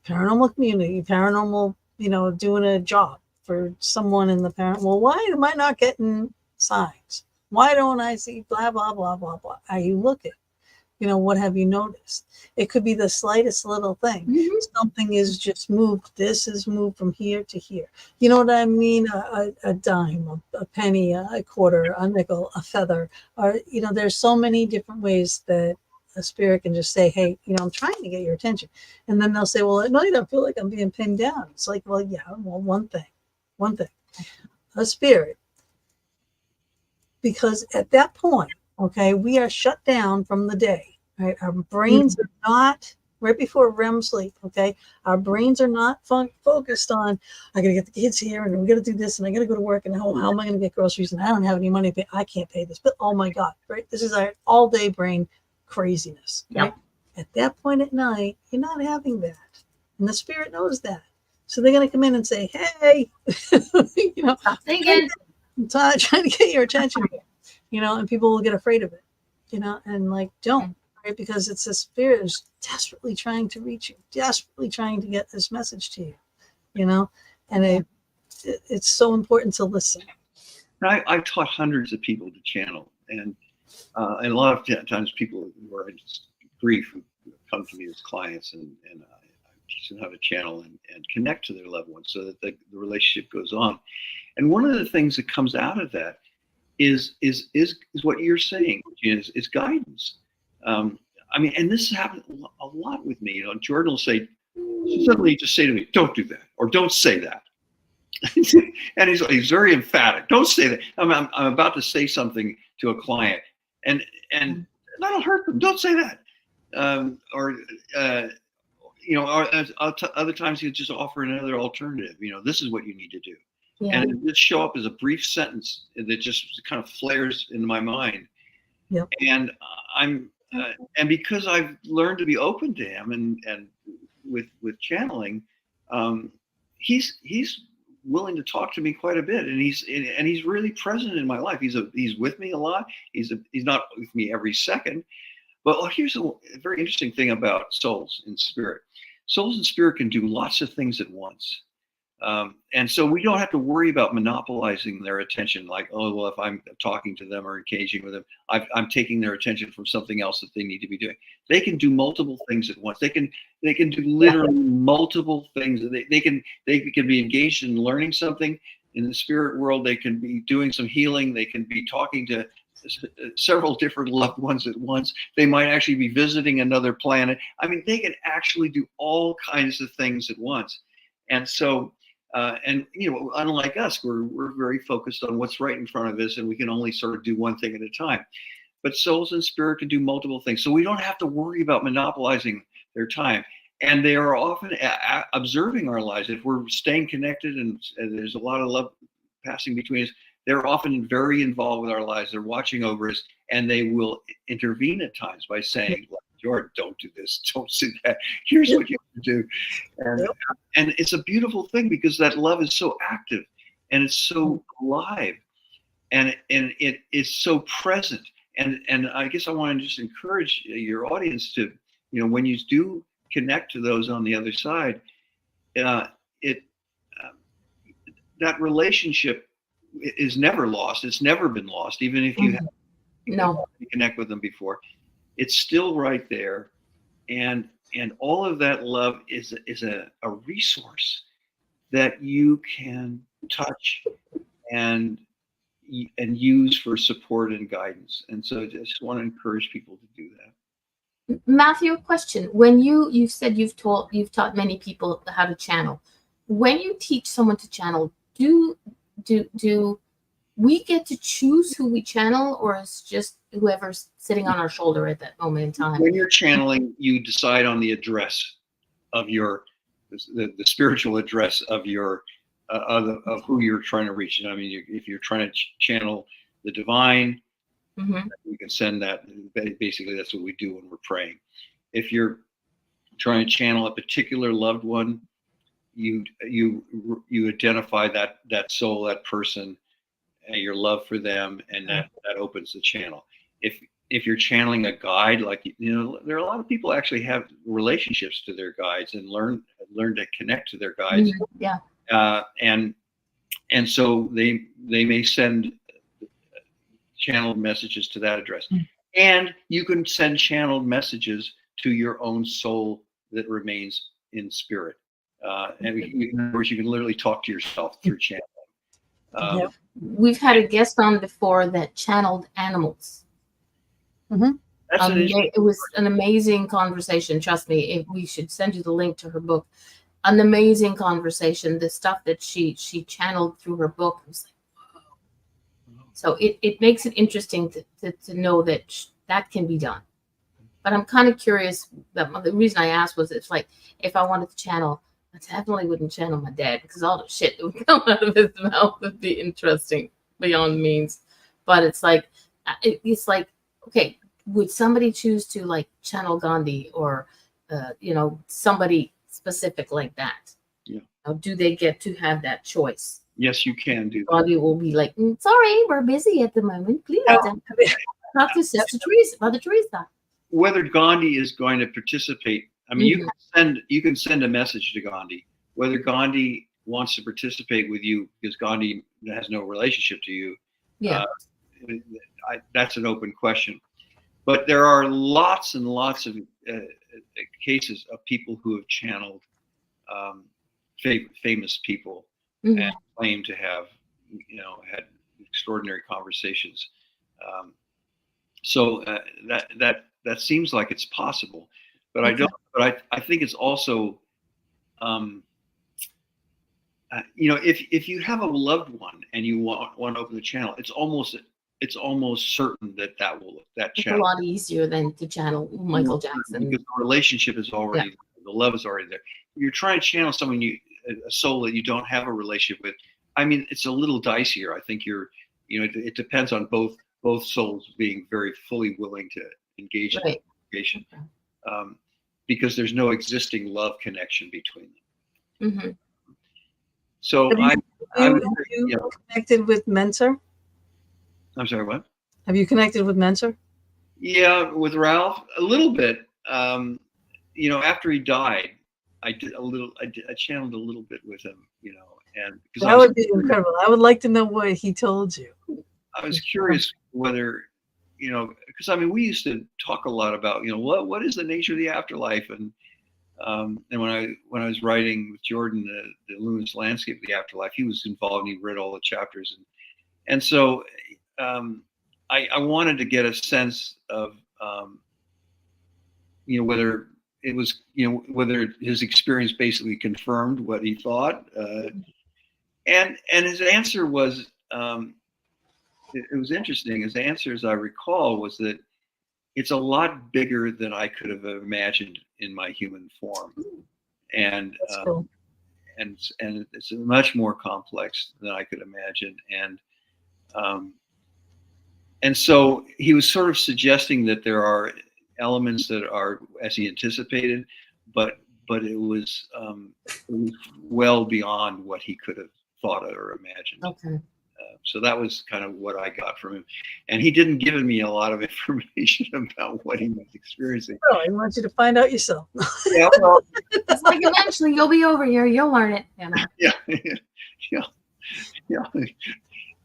paranormal community, paranormal doing a job for someone in the parent. Well, why am I not getting signs? Why don't I see blah, blah, blah, blah, blah? Are you looking? What have you noticed? It could be the slightest little thing. Mm-hmm. Something is just moved. This is moved from here to here. You know what I mean? A dime, a penny, a quarter, a nickel, a feather. Or, there's so many different ways that a spirit can just say, hey, I'm trying to get your attention. And then they'll say, well, at night I feel like I'm being pinned down. It's like, well, yeah, well, one thing. A spirit. Because at that point, okay, we are shut down from the day. Right, our brains are not right before REM sleep. Okay, our brains are not focused on I got to get the kids here and we got to do this and I got to go to work and how am I going to get groceries and I don't have any money to pay. I can't pay this, but oh my God, right? This is our all day brain craziness. Right? At that point at night, you're not having that, and the spirit knows that, so they're going to come in and say, "Hey, Stop thinking. I'm trying to get your attention here," and people will get afraid of it, and like don't. Right? Because it's a spirit is desperately trying to reach you, desperately trying to get this message to you, and it's so important to listen. I've taught hundreds of people to channel, and a lot of times people who are in grief who come to me as clients, and I teach them how to channel and connect to their loved ones so that the relationship goes on. And one of the things that comes out of that is what you're saying, is guidance. And this happens a lot with me. Jordan will say, suddenly just say to me, don't do that, or don't say that. And he's very emphatic. Don't say that. I'm about to say something to a client, and that'll hurt them. Don't say that. Or other times he'll just offer another alternative. This is what you need to do. Yeah. And it just show up as a brief sentence that just kind of flares into my mind. Yep. And and because I've learned to be open to him and with channeling, he's willing to talk to me quite a bit, and he's really present in my life. He's with me a lot. He's not with me every second. But here's a very interesting thing about souls and spirit. Souls and spirit can do lots of things at once. And so we don't have to worry about monopolizing their attention. Like, oh, well, if I'm talking to them or engaging with them, I'm taking their attention from something else that they need to be doing. They can do multiple things at once. They can do literally multiple things. They can be engaged in learning something in the spirit world. They can be doing some healing. They can be talking to several different loved ones at once. They might actually be visiting another planet. I mean, they can actually do all kinds of things at once. And so, unlike us, we're very focused on what's right in front of us, and we can only sort of do one thing at a time. But souls and spirit can do multiple things, so we don't have to worry about monopolizing their time. And they are often observing our lives. If we're staying connected and there's a lot of love passing between us, they're often very involved with our lives. They're watching over us, and they will intervene at times by saying, Jordan, don't do this, don't do that. Here's what you have to do. And it's a beautiful thing because that love is so active and it's so alive and it is so present. And I guess I want to just encourage your audience to, when you do connect to those on the other side, that relationship is never lost. It's never been lost, even if you have connect with them before. It's still right there, and all of that love is a resource that you can touch and use for support and guidance. And so I just want to encourage people to do that. Matthew, a question. When you said you've taught many people how to channel. When you teach someone to channel, do we get to choose who we channel, or is just whoever's sitting on our shoulder at that moment in time? When you're channeling, you decide on the address of the spiritual address of your of who you're trying to reach. I mean, if you're trying to channel the divine, you can send that. Basically, that's what we do when we're praying. If you're trying to channel a particular loved one, you identify that soul, that person, and your love for them, and that opens the channel. if you're channeling a guide, like, there are a lot of people actually have relationships to their guides and learn to connect to their guides. Yeah. And so they may send channeled messages to that address. And you can send channeled messages to your own soul that remains in spirit. And in other words, you can literally talk to yourself through channeling. We've had a guest on before that channeled animals. It was an amazing conversation. Trust me, we should send you the link to her book. An amazing conversation. The stuff that she channeled through her book was like, whoa. So it makes it interesting to know that that can be done. But I'm kind of curious. The reason I asked was, it's like, if I wanted to channel, I definitely wouldn't channel my dad, because all the shit that would come out of his mouth would be interesting beyond means. But it's like, okay, would somebody choose to like channel Gandhi or, somebody specific like that? Yeah. Or do they get to have that choice? Yes, you can do that. Gandhi will be like, sorry, we're busy at the moment. Please talk to Sister Teresa, Mother Teresa. Whether Gandhi is going to participate, I mean, you can send a message to Gandhi. Whether Gandhi wants to participate with you because Gandhi has no relationship to you, that's an open question. But there are lots and lots of cases of people who have channeled famous people and claim to have, had extraordinary conversations. So that seems like it's possible, but I don't. But I think it's also, if you have a loved one and you want to open the channel, it's almost certain that channel. It's a lot easier than to channel Michael Jackson, because the relationship is already there, the love is already there. If you're trying to channel someone, a soul that you don't have a relationship with, I mean, it's a little dicier. I think it depends on both souls being very fully willing to engage in communication, because there's no existing love connection between them. So have you connected with Mentor? I'm sorry, what? Have you connected with Mentor? Yeah, with Ralph a little bit. After he died, I channeled a little bit with him. And that would be incredible. I would like to know what he told you. I was curious whether, because I mean, we used to talk a lot about, what is the nature of the afterlife, and when I was writing with Jordan the luminous landscape of the afterlife, he was involved and he read all the chapters, and so I wanted to get a sense of whether it was whether his experience basically confirmed what he thought, and his answer was. It was interesting. His answer, as I recall, was that it's a lot bigger than I could have imagined in my human form, and cool. and it's much more complex than I could imagine, and so he was sort of suggesting that there are elements that are as he anticipated, but it was well beyond what he could have thought or imagined. Okay. So that was kind of what I got from him. And he didn't give me a lot of information about what he was experiencing. Oh, I want you to find out yourself. Yeah, well, it's like eventually you'll be over here. You'll learn it. Yeah.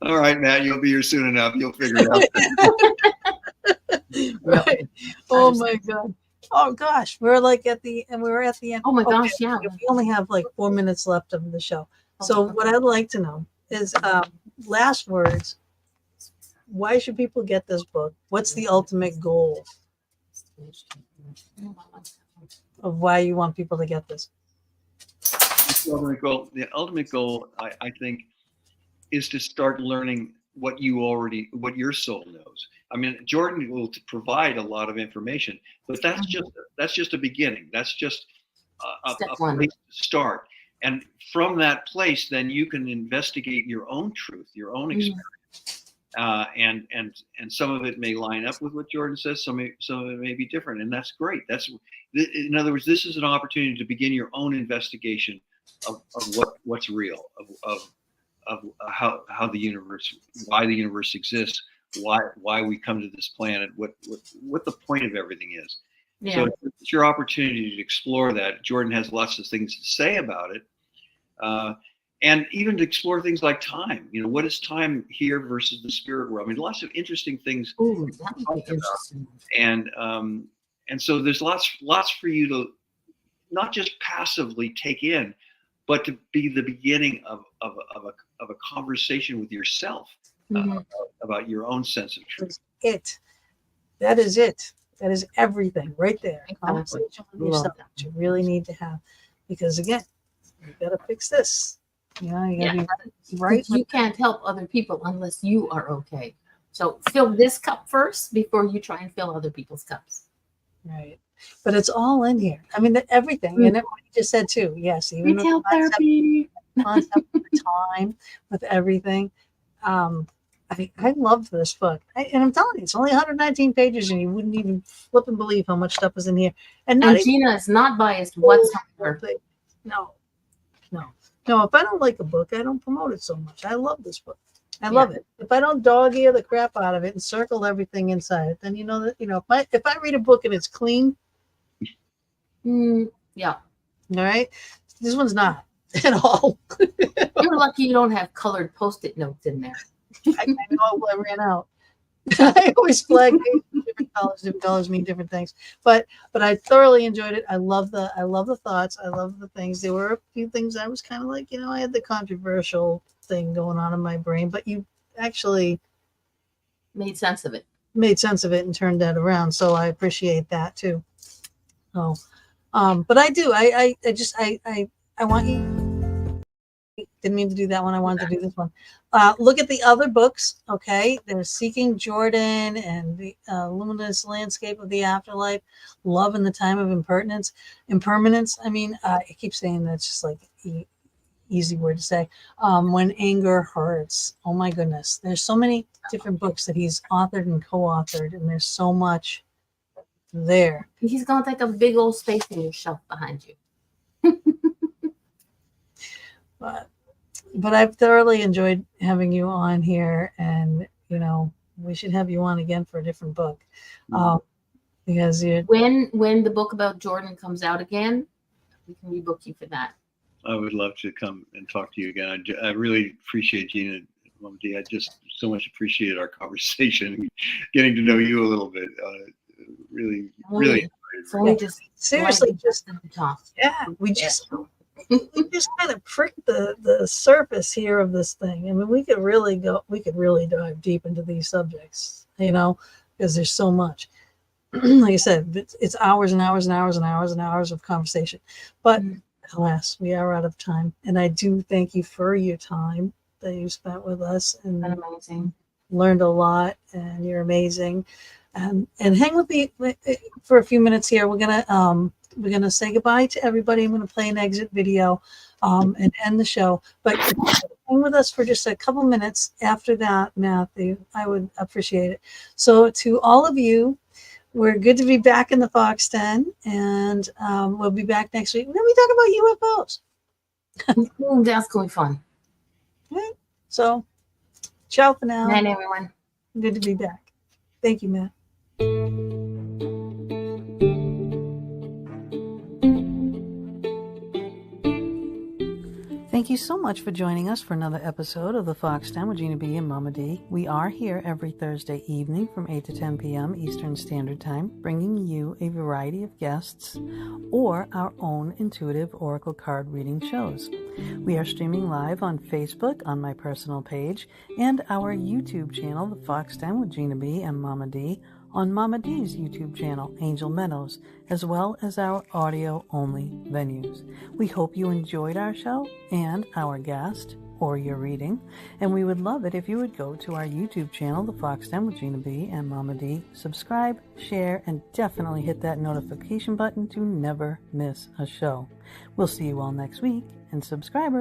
All right, Matt, you'll be here soon enough. You'll figure it out. Right. Oh, my God. Oh, gosh. We're at the end. Oh, my gosh, yeah. We only have like 4 minutes left of the show. So what I'd like to know is last words. Why should people get this book? What's the ultimate goal of why you want people to get this? The ultimate goal, I think, is to start learning what your soul knows. I mean, Jordan will provide a lot of information, but that's just a beginning. That's just a place to start. And from that place, then you can investigate your own truth, your own experience, and some of it may line up with what Jordan says. Some of it may be different, and that's great. In other words, this is an opportunity to begin your own investigation of what's real, of how the universe, why the universe exists, why we come to this planet, what the point of everything is. Yeah. So it's your opportunity to explore that. Jordan has lots of things to say about it. And even to explore things like time. What is time here versus the spirit world? I mean, lots of interesting things. Ooh, that would be interesting. And so there's lots for you to not just passively take in, but to be the beginning of a conversation with yourself about your own sense of truth. That is it. That is everything right there. Exactly. Conversation with yourself that you really need to have, because again, you got to fix this. You got to be right. You can't help other people unless you are okay. So fill this cup first before you try and fill other people's cups. Right. But it's all in here. I mean, everything. And what you just said too. Yes. Even retail therapy. Concept of time with everything. I loved this book. And I'm telling you, it's only 119 pages and you wouldn't even flip and believe how much stuff is in here. And Gina is not biased whatsoever. No. If I don't like a book, I don't promote it so much. I love this book. I love it. If I don't dog ear the crap out of it and circle everything inside it, then if I read a book and it's clean. Yeah. All right. This one's not at all. You're lucky you don't have colored Post-it notes in there. I know I ran out. I always flag different colors mean different things. But I thoroughly enjoyed it. I love the thoughts. I love the things. There were a few things I was kind of like, I had the controversial thing going on in my brain, but you actually made sense of it and turned that around. So I appreciate that too. So, but I do. I want you. Didn't mean to do that one. I wanted to do this one. Look at the other books. Okay, there's Seeking Jordan and the Luminous Landscape of the Afterlife, Love in the Time of Impermanence. I mean, I keep saying that's just like easy word to say. When Anger Hurts. Oh my goodness, there's so many different books that he's authored and co-authored, and there's so much there. He's gonna take a big old space in your shelf behind you. But I've thoroughly enjoyed having you on here, and we should have you on again for a different book, because when the book about Jordan comes out again, we can rebook you for that. I would love to come and talk to you again. I really appreciate Gina, Mama D. I just so much appreciated our conversation, getting to know you a little bit. Really. So we just seriously just talk. Yeah, we just kind of pricked the surface here of this thing. I mean, we could really dive deep into these subjects, because there's so much. Like I said, it's hours and hours and hours and hours and hours of conversation. But alas, we are out of time. And I do thank you for your time that you spent with us, and amazing. Learned a lot, and you're amazing. And hang with me for a few minutes here. We're gonna say goodbye to everybody. I'm gonna play an exit video and end the show. But hang with us for just a couple minutes after that, Matthew. I would appreciate it. So to all of you, we're good to be back in the Fox Den, and we'll be back next week. We're gonna be talking about UFOs. That's going to be fun. Okay. So ciao for now. Night, everyone. Good to be back. Thank you, Matt. Thank you so much for joining us for another episode of the Fox Den with Gina B and Mama D. We are here every Thursday evening from 8 to 10 p.m. Eastern Standard Time, bringing you a variety of guests or our own intuitive oracle card reading shows. We are streaming live on Facebook on my personal page and our YouTube channel, The Fox Den with Gina B and Mama D, on Mama D's YouTube channel, Angel Meadows, as well as our audio-only venues. We hope you enjoyed our show and our guest or your reading, and we would love it if you would go to our YouTube channel, The Fox Den with Gina B and Mama D, subscribe, share, and definitely hit that notification button to never miss a show. We'll see you all next week, and subscribers,